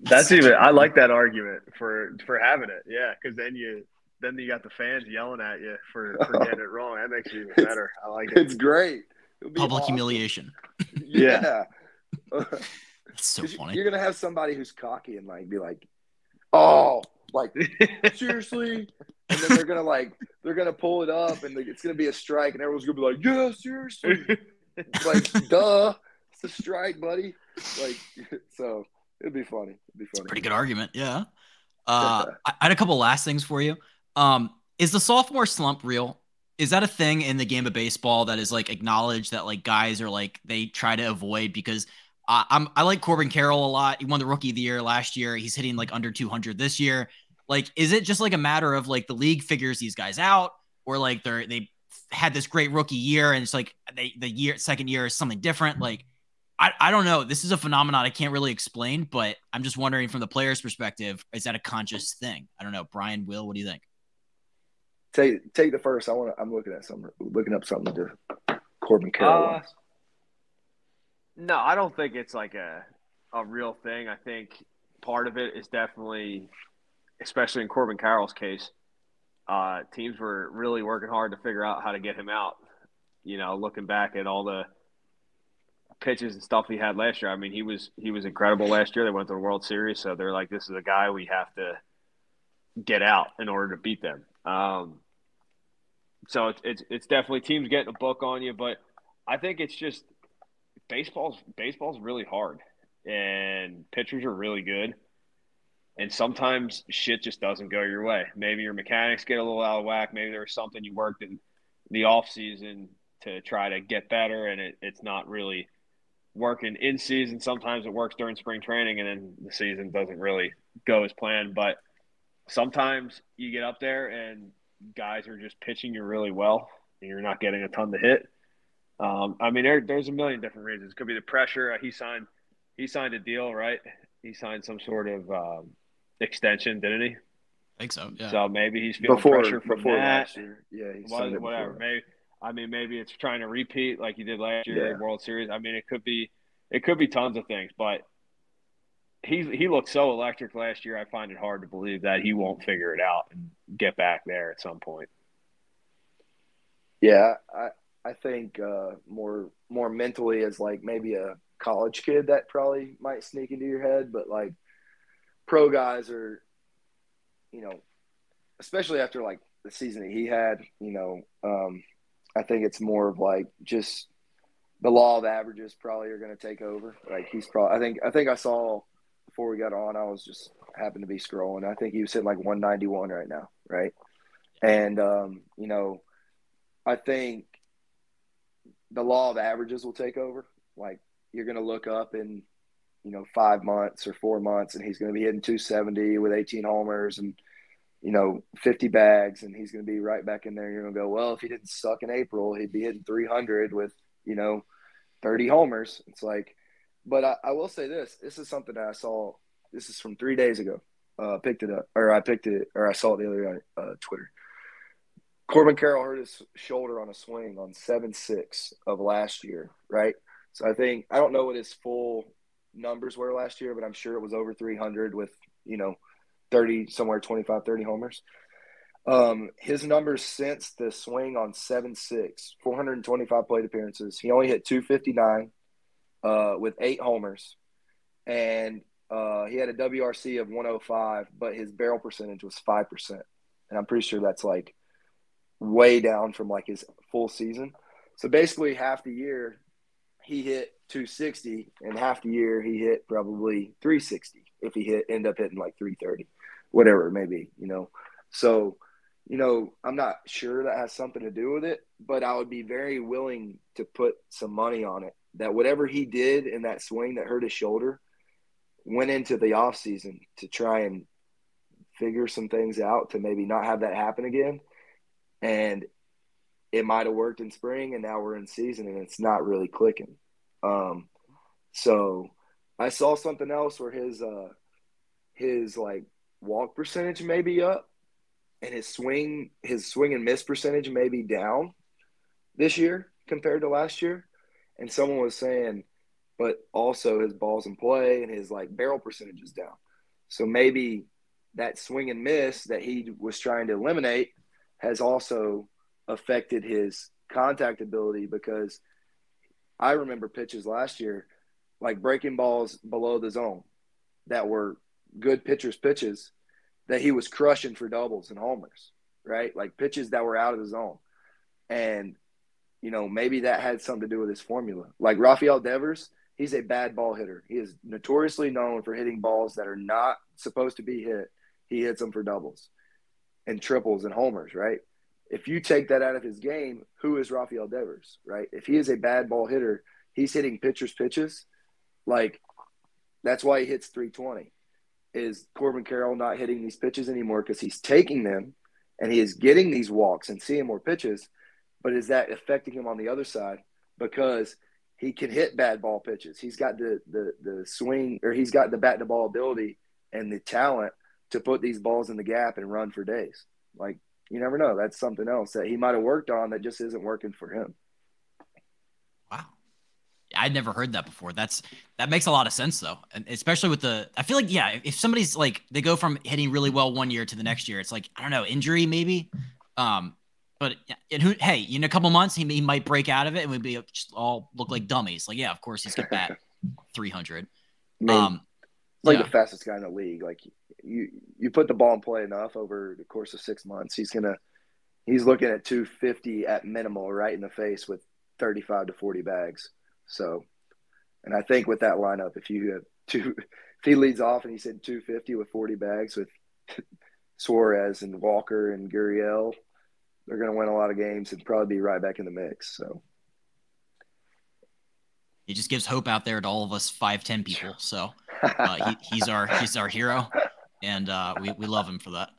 I like that argument for having it. Yeah, because then you got the fans yelling at you for getting it wrong. That makes it even better. I like it. It's great. Public humiliation. Yeah. That's so funny. You're going to have somebody who's cocky and like be like, oh, like seriously. And then they're gonna pull it up, and it's gonna be a strike, and everyone's gonna be like, "Yeah, seriously." Like, duh, it's a strike, buddy. Like, so it'd be funny. It's a pretty good argument, yeah. I had a couple last things for you. Is the sophomore slump real? Is that a thing in the game of baseball that is like acknowledged that like guys are like they try to avoid? Because I like Corbin Carroll a lot. He won the Rookie of the Year last year. He's hitting like under 200 this year. Like, is it just like a matter of like the league figures these guys out, or like they had this great rookie year and it's like second year is something different? Like, I don't know. This is a phenomenon I can't really explain, but I'm just wondering from the player's perspective, is that a conscious thing? I don't know. Brian, Will, what do you think? Take the first. I'm looking up something to Corbin Carroll. No, I don't think it's like a real thing. I think part of it is definitely, especially in Corbin Carroll's case, teams were really working hard to figure out how to get him out. Looking back at all the pitches and stuff he had last year, I mean, he was incredible last year. They went to the World Series, so they're like, this is a guy we have to get out in order to beat them. So it's definitely teams getting a book on you, but I think it's just baseball's really hard, and pitchers are really good. And sometimes shit just doesn't go your way. Maybe your mechanics get a little out of whack. Maybe there's something you worked in the off season to try to get better, and it's not really working in season. Sometimes it works during spring training, and then the season doesn't really go as planned. But sometimes you get up there and guys are just pitching you really well, and you're not getting a ton to hit. I mean, there's a million different reasons. It could be the pressure. He signed a deal, right? He signed some sort of extension, didn't he? I think so. Yeah. So maybe he's feeling pressure from before that. last year. Yeah, he signed it Whatever. before. Maybe it's trying to repeat like he did last year Yeah. in World Series. I mean, it could be tons of things, but he looked so electric last year. I find it hard to believe that he won't figure it out and get back there at some point. Yeah, I think more mentally as like maybe a college kid that probably might sneak into your head, but like pro guys are, you know, especially after like the season that he had, I think it's more of like just the law of averages probably are going to take over. Like he's probably, I think I saw before we got on, I was just happened to be scrolling. I think he was sitting like 191 right now, right? And I think the law of averages will take over. Like you're going to look up in 5 months or 4 months, and he's going to be hitting 270 with 18 homers and 50 bags, and he's going to be right back in there. You're going to go, well, if he didn't suck in April, he'd be hitting 300 with 30 homers. It's like, but I will say this. This is something that I saw. This is from 3 days ago. I saw it the other day on Twitter. Corbin Carroll hurt his shoulder on a swing on 7-6 of last year, right? So I don't know what his full numbers were last year, but I'm sure it was over 300 with, 25, 30 homers. His numbers since the swing on 7-6, 425 plate appearances. He only hit 259 with 8 homers. And he had a WRC of 105, but his barrel percentage was 5%. And I'm pretty sure that's like way down from like his full season. So basically half the year he hit 260 and half the year he hit probably 360 if he end up hitting like 330, whatever it may be, So, I'm not sure that has something to do with it, but I would be very willing to put some money on it that whatever he did in that swing that hurt his shoulder went into the off season to try and figure some things out to maybe not have that happen again. And it might have worked in spring, and now we're in season, and it's not really clicking. So I saw something else where his like walk percentage may be up, and his swing and miss percentage may be down this year compared to last year. And someone was saying, but also his balls in play and his like barrel percentage is down. So maybe that swing and miss that he was trying to eliminate has also affected his contact ability, because I remember pitches last year, like breaking balls below the zone that were good pitchers' pitches that he was crushing for doubles and homers, right? Like pitches that were out of the zone. And, maybe that had something to do with his formula. Like Rafael Devers, he's a bad ball hitter. He is notoriously known for hitting balls that are not supposed to be hit. He hits them for doubles and triples and homers, right? If you take that out of his game, who is Rafael Devers, right? If he is a bad ball hitter, he's hitting pitchers' pitches. Like, that's why he hits 320. Is Corbin Carroll not hitting these pitches anymore because he's taking them and he is getting these walks and seeing more pitches, but is that affecting him on the other side because he can hit bad ball pitches? He's got the swing, or he's got the bat to ball ability and the talent to put these balls in the gap and run for days. Like, you never know. That's something else that he might have worked on that just isn't working for him. Wow. I'd never heard that before. That makes a lot of sense though. And especially with I feel like, yeah, if somebody's like, they go from hitting really well one year to the next year, it's like, I don't know, injury maybe. But hey, in a couple months, he might break out of it and we'd be just all look like dummies. Like, yeah, of course he's going to bat 300. The fastest guy in the league. Like you put the ball in play enough over the course of 6 months, he's looking at 250 at minimal right in the face with 35 to 40 bags. So, and I think with that lineup, if he leads off and he's hitting 250 with 40 bags with Suarez and Walker and Gurriel, they're going to win a lot of games and probably be right back in the mix. So he just gives hope out there to all of us 5'10" people. So he's our hero, and we love him for that.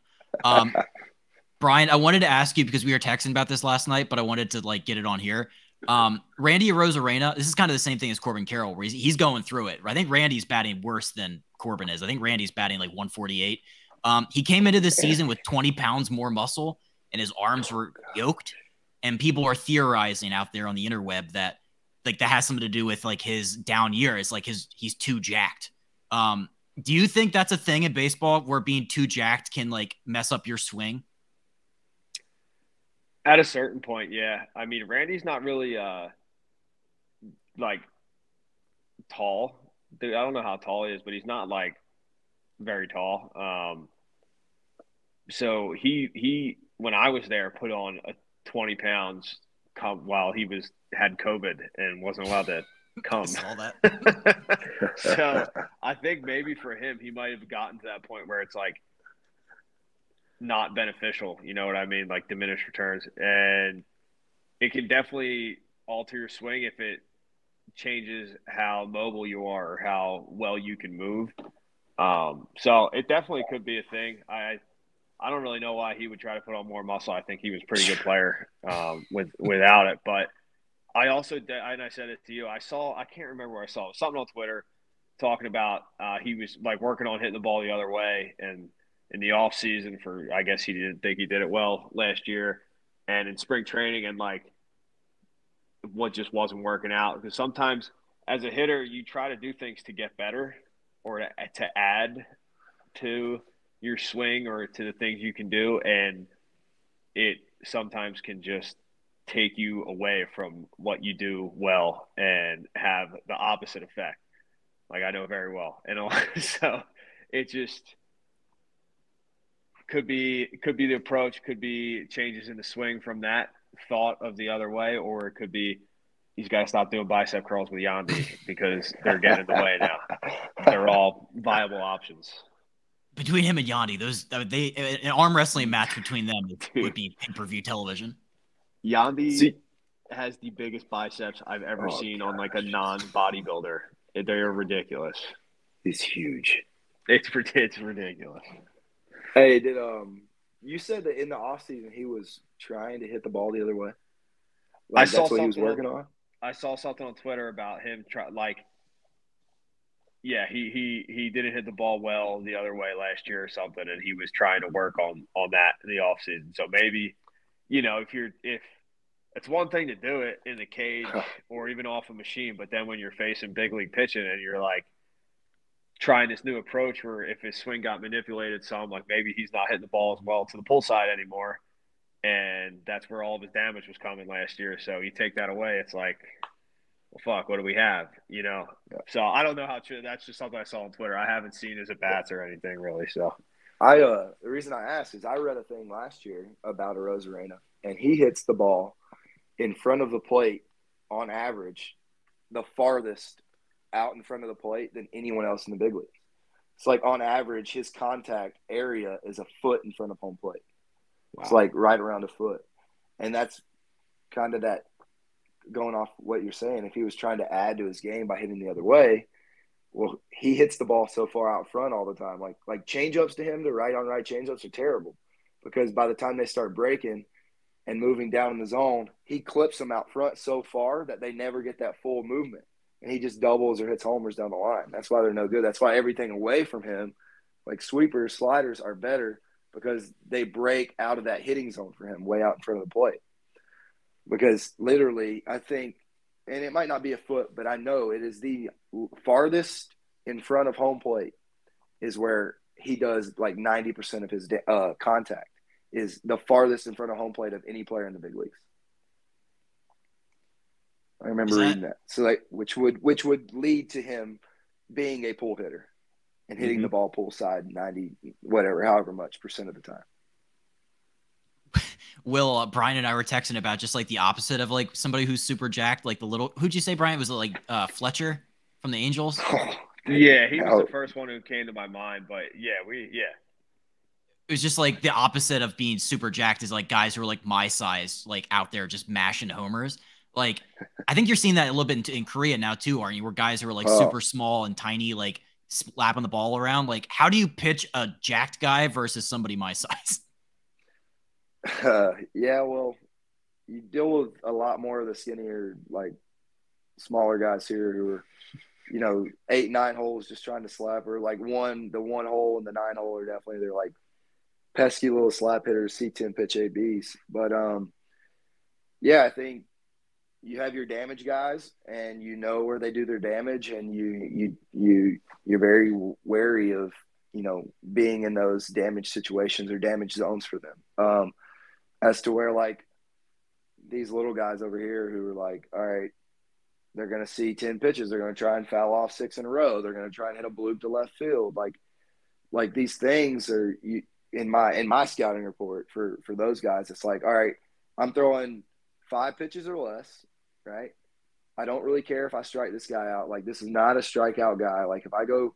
Brian, I wanted to ask you, because we were texting about this last night, but I wanted to like get it on here. Randy Arozerena, this is kind of the same thing as Corbin Carroll, where he's going through it. I think Randy's batting worse than Corbin is. I think Randy's batting like 148. He came into the season with 20 pounds more muscle, and his arms were yoked. And people are theorizing out there on the interweb that like that has something to do with like his down year. It's like he's too jacked. Do you think that's a thing in baseball where being too jacked can like mess up your swing? At a certain point, yeah. I mean, Randy's not really like tall. Dude, I don't know how tall he is, but he's not like very tall. So he when I was there put on a 20 pounds while he had COVID and wasn't allowed to I come. saw that. So I think maybe for him, he might have gotten to that point where it's like not beneficial. You know what I mean? Like diminished returns, and it can definitely alter your swing if it changes how mobile you are or how well you can move. So it definitely could be a thing. I don't really know why he would try to put on more muscle. I think he was a pretty good player without it. But I also and I said it to you. I can't remember where I saw it. Something on Twitter talking about he was like working on hitting the ball the other way, and in the off season for I guess he didn't think he did it well last year, and in spring training and like what just wasn't working out because sometimes as a hitter you try to do things to get better or to add to your swing or to the things you can do, and it sometimes can just take you away from what you do well and have the opposite effect. Like I know very well, and so it just could be the approach, could be changes in the swing from that thought of the other way, or it could be he's got to stop doing bicep curls with Yandy because they're getting in the way now. They're all viable options. Between him and Yandy, an arm wrestling match between them would Dude, be pay-per-view television. Yandy has the biggest biceps I've ever seen on like a non-bodybuilder. They're ridiculous. He's huge. It's ridiculous. Hey, you said that in the offseason he was trying to hit the ball the other way? Like, that's what he was working on? I saw something on Twitter about him he didn't hit the ball well the other way last year or something, and he was trying to work on that in the offseason. So maybe, if it's one thing to do it in the cage or even off a machine, but then when you're facing big league pitching and you're like trying this new approach where if his swing got manipulated some, like maybe he's not hitting the ball as well to the pull side anymore, and that's where all of his damage was coming last year. So you take that away, it's like, well, fuck, what do we have? Yeah. So I don't know how true. That's just something I saw on Twitter. I haven't seen his at bats or anything really. So the reason I asked is I read a thing last year about Arozerena, and he hits the ball in front of the plate on average the farthest out in front of the plate than anyone else in the big leagues. It's like on average his contact area is a foot in front of home plate. Wow. It's like right around a foot. And that's kind of that going off what you're saying. If he was trying to add to his game by hitting the other way, well, he hits the ball so far out front all the time. Like change-ups to him, the right-on-right change-ups are terrible because by the time they start breaking and moving down in the zone, he clips them out front so far that they never get that full movement. And he just doubles or hits homers down the line. That's why they're no good. That's why everything away from him, like sweepers, sliders, are better because they break out of that hitting zone for him way out in front of the plate. Because literally, I think, and it might not be a foot, but I know it is the farthest in front of home plate is where he does like 90% of his contact is the farthest in front of home plate of any player in the big leagues. I remember reading that. So like, which would lead to him being a pull hitter and hitting the ball pull side 90, however much percent of the time. Will, Brian and I were texting about just like the opposite of like somebody who's super jacked, like the little, who'd you say, Brian? Was it like Fletcher from the Angels? Yeah, he was the first one who came to my mind, but it was just like the opposite of being super jacked is like guys who are like my size, like out there just mashing homers. Like, I think you're seeing that a little bit in Korea now too, aren't you? Where guys who are like super small and tiny, like slapping the ball around. Like, how do you pitch a jacked guy versus somebody my size? Yeah, well, you deal with a lot more of the skinnier, like smaller guys here who are 8, 9 holes just trying to slap her. Like the 1 hole and the 9 hole are definitely, they're like pesky little slap hitters, C10 pitch ABs. But yeah, I think you have your damage guys, and you know where they do their damage, and you're very wary of being in those damage situations or damage zones for them. As to where like these little guys over here who are like, all right, they're going to see 10 pitches, they're going to try and foul off 6 in a row, they're going to try and hit a bloop to left field, like these things are in my scouting report for those guys. It's like, all right, I'm throwing 5 pitches or less, right? I don't really care if I strike this guy out. Like, this is not a strikeout guy. Like, if I go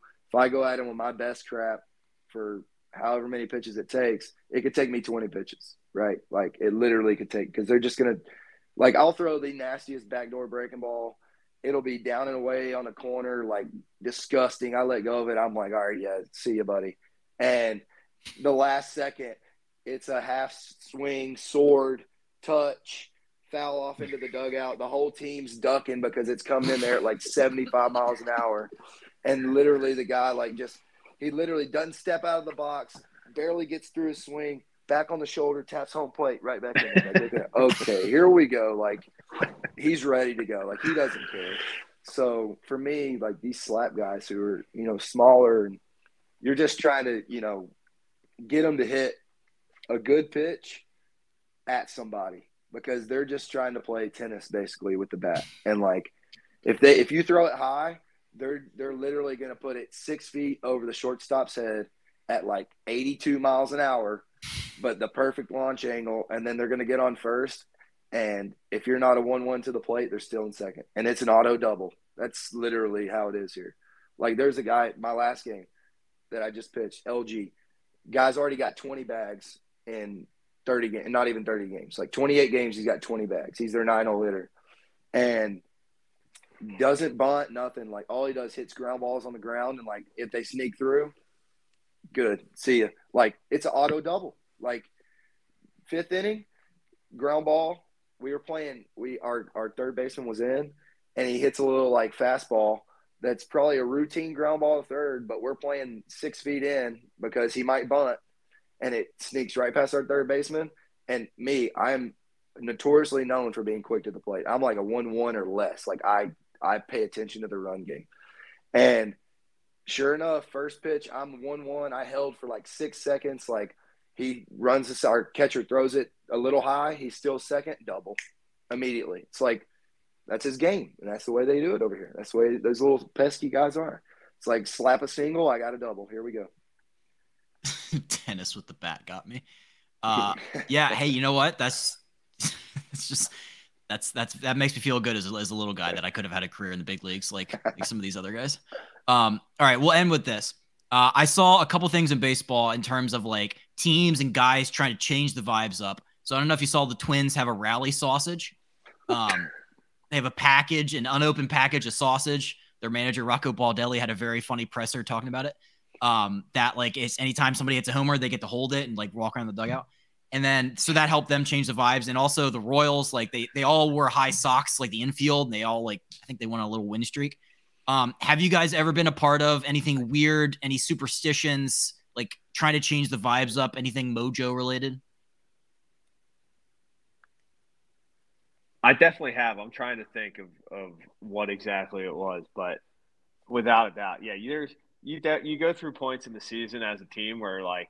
at him with my best crap for however many pitches it takes, it could take me 20 pitches, right? Like, it literally could take, because they're just gonna, like, I'll throw the nastiest backdoor breaking ball. It'll be down and away on the corner, like disgusting. I let go of it. I'm like, all right, yeah, see you, buddy. And the last second, it's a half swing, sword, touch, foul off into the dugout. The whole team's ducking because it's coming in there at like 75 miles an hour. And literally the guy, like, he literally doesn't step out of the box, barely gets through his swing, back on the shoulder, taps home plate, right back in. Like, okay, here we go. Like, he's ready to go. Like, he doesn't care. So for me, like, these slap guys who are, smaller, and you're just trying to, get them to hit a good pitch at somebody, because they're just trying to play tennis basically with the bat. And like, if you throw it high, they're literally going to put it 6 feet over the shortstop's head at like 82 miles an hour, but the perfect launch angle. And then they're going to get on first. And if you're not a 1-1 to the plate, they're still in second. And it's an auto double. That's literally how it is here. Like, there's a guy, my last game that I just pitched, LG. Guy's already got 20 bags in 30 games, not even 30 games. Like 28 games, he's got 20 bags. He's their 9-hole hitter. And doesn't bunt, nothing. Like, all he does hits ground balls on the ground, and like, if they sneak through, good, see ya. Like, it's an auto double. Like, 5th inning, ground ball. We were playing. Our third baseman was in, and he hits a little like fastball. That's probably a routine ground ball to third, but we're playing 6 feet in because he might bunt, and it sneaks right past our third baseman. And me, I'm notoriously known for being quick to the plate. I'm like a 1-1 or less. Like, I pay attention to the run game. And sure enough, first pitch, I'm 1-1. I held for like 6 seconds. Like, he runs this, our catcher throws it a little high. He's still second, double immediately. It's like, that's his game. And that's the way they do it over here. That's the way those little pesky guys are. It's like, slap a single, I got a double. Here we go. Tennis with the bat got me. Yeah. Hey, you know what? It's just, that makes me feel good as a little guy that I could have had a career in the big leagues, like some of these other guys. All right, we'll end with this. I saw a couple things in baseball in terms of like teams and guys trying to change the vibes up. So I don't know if you saw the Twins have a rally sausage. They have a package, an unopened package of sausage. Their manager, Rocco Baldelli, had a very funny presser talking about it. That like, it's anytime somebody hits a homer, they get to hold it and like walk around the dugout. And then, so that helped them change the vibes. And also the Royals, like they all wore high socks, like the infield, and they all like, I think they went on a little win streak. Have you guys ever been a part of anything weird, any superstitions, like trying to change the vibes up, anything mojo related? I definitely have. I'm trying to think of what exactly it was, but without a doubt, yeah. You go through points in the season as a team where like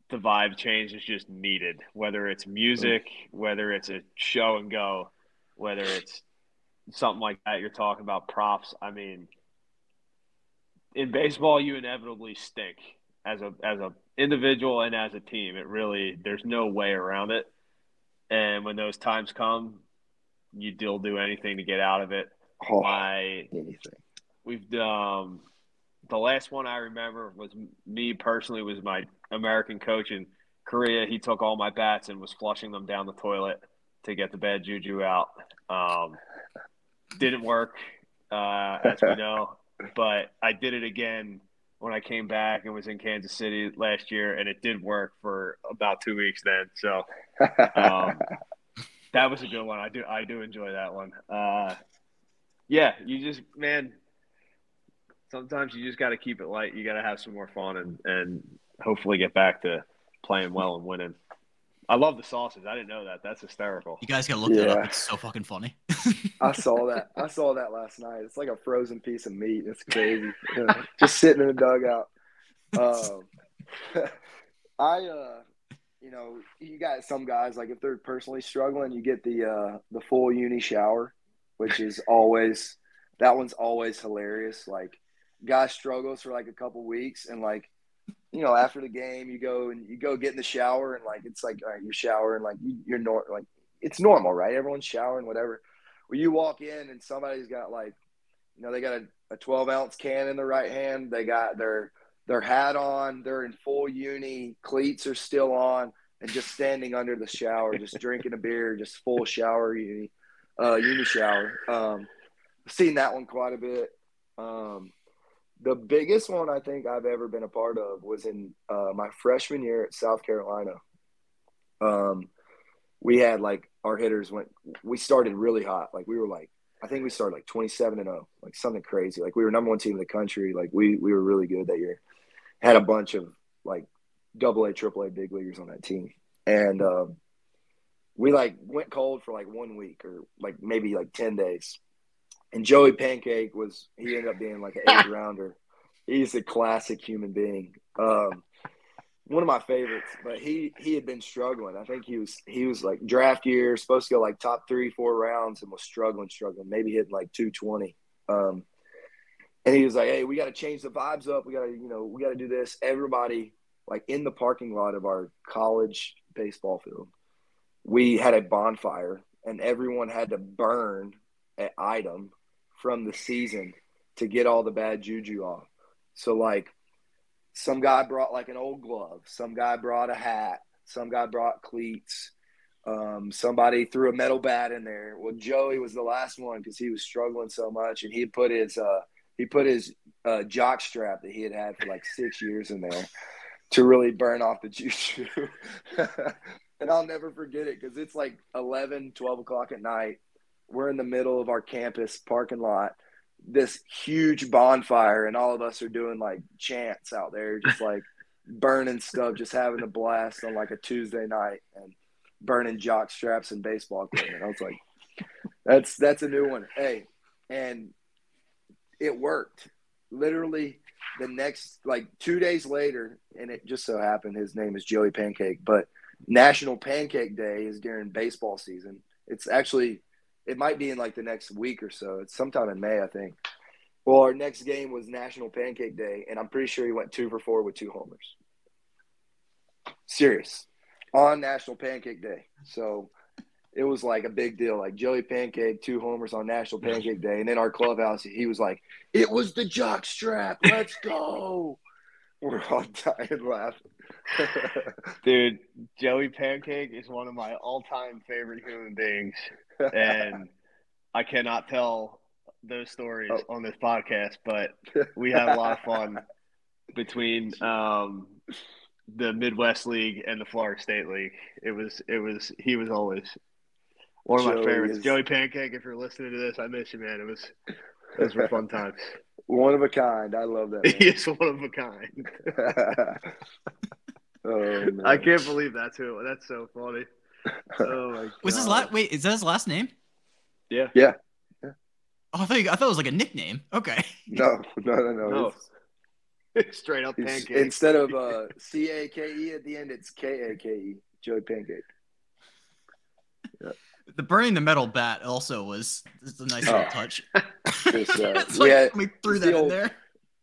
the vibe change is just needed. Whether it's music, whether it's a show and go, whether it's something like that. You're talking about props. I mean, in baseball, you inevitably stink as a individual and as a team. It really, there's no way around it. And when those times come, you'll do anything to get out of it. Anything. The last one I remember was me personally, was my American coach in Korea. He took all my bats and was flushing them down the toilet to get the bad juju out. Didn't work, as we know, but I did it again when I came back and was in Kansas City last year, and it did work for about 2 weeks then. So that was a good one. I do enjoy that one. Yeah, you just man. Sometimes you just got to keep it light. You got to have some more fun and hopefully get back to playing well and winning. I love the sausage. I didn't know that. That's hysterical. You guys gotta look that up. It's so fucking funny. I saw that. I saw that last night. It's like a frozen piece of meat. It's crazy. Just sitting in the dugout. You got some guys, like if they're personally struggling, you get the full uni shower, which is always – that one's always hilarious. Like, guy struggles for like a couple weeks and like, after the game, you go get in the shower and like it's like all right, you shower and like like it's normal, right? Everyone's showering, whatever. Well, you walk in and somebody's got like, they got a 12-ounce can in their right hand. They got their hat on. They're in full uni. Cleats are still on and just standing under the shower, just drinking a beer, just full shower uni shower. I've seen that one quite a bit. The biggest one I think I've ever been a part of was in my freshman year at South Carolina. We had like our hitters we started really hot. Like I think we started like 27-0, like something crazy. Like we were number one team in the country. Like we were really good that year. Had a bunch of like AA, AAA big leaguers on that team. And we like went cold for like 1 week or like maybe like 10 days. And Joey Pancake he ended up being like an 8th rounder. He's a classic human being. One of my favorites, but he had been struggling. I think he was like draft year, supposed to go like top 3-4 rounds and was struggling, maybe hitting like 220. And he was like, hey, we got to change the vibes up. We got to do this. Everybody like in the parking lot of our college baseball field, we had a bonfire and everyone had to burn an item from the season to get all the bad juju off. So like some guy brought like an old glove, some guy brought a hat, some guy brought cleats, somebody threw a metal bat in there. Well, Joey was the last one because he was struggling so much, and he put his jock strap that he had for like 6 years in there to really burn off the juju. And I'll never forget it because it's like 11, 12 o'clock at night. We're in the middle of our campus parking lot, this huge bonfire, and all of us are doing like chants out there, just like burning stuff, just having a blast on like a Tuesday night and burning jock straps and baseball equipment. I was like, that's a new one. Hey, and it worked. Literally the next, like 2 days later, and it just so happened his name is Joey Pancake, but National Pancake Day is during baseball season. It might be in like the next week or so. It's sometime in May, I think. Well, our next game was National Pancake Day, and I'm pretty sure he went 2 for 4 with 2 homers. Serious. On National Pancake Day. So it was like a big deal. Like Joey Pancake, 2 homers on National Pancake Day. And in our clubhouse, he was like, it was the jock strap. Let's go. We're all dying laughing. Dude, Joey Pancake is one of my all-time favorite human beings. And I cannot tell those stories on this podcast, but we had a lot of fun between the Midwest League and the Florida State League. He was always one of my favorites. Joey Pancake, if you're listening to this, I miss you, man. Those were fun times. One of a kind. I love that, man. He is one of a kind. Oh, man. I can't believe that's so funny. Oh my God. Was is that his last name? Yeah. Yeah. Oh, I thought it was like a nickname. Okay. No. It's straight up Pancake. Instead of C-A-K-E at the end, it's K-A-K-E. Joey Pancake. Yeah. The burning the metal bat also is a nice little touch. We threw that in there.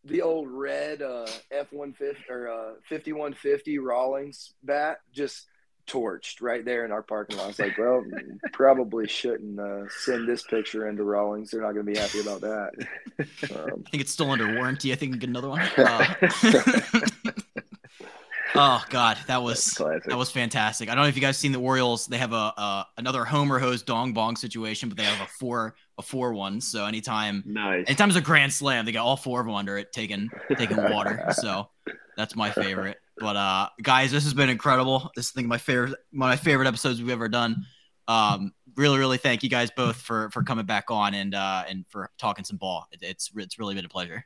The old red F-150 or 5150 Rawlings bat just torched right there in our parking lot. I was like, well, probably shouldn't send this picture into Rawlings. They're not going to be happy about that. I think it's still under warranty. I think we can get another one. Oh God, that was fantastic. I don't know if you guys seen the Orioles. They have another homer hose dong bong situation, but they have a 4-1. So anytime there's a grand slam, they got all 4 of them under it taking water. So that's my favorite. But guys, this has been incredible. This is one of my favorite episodes we've ever done. Really, really thank you guys both for coming back on and for talking some ball. It's really been a pleasure.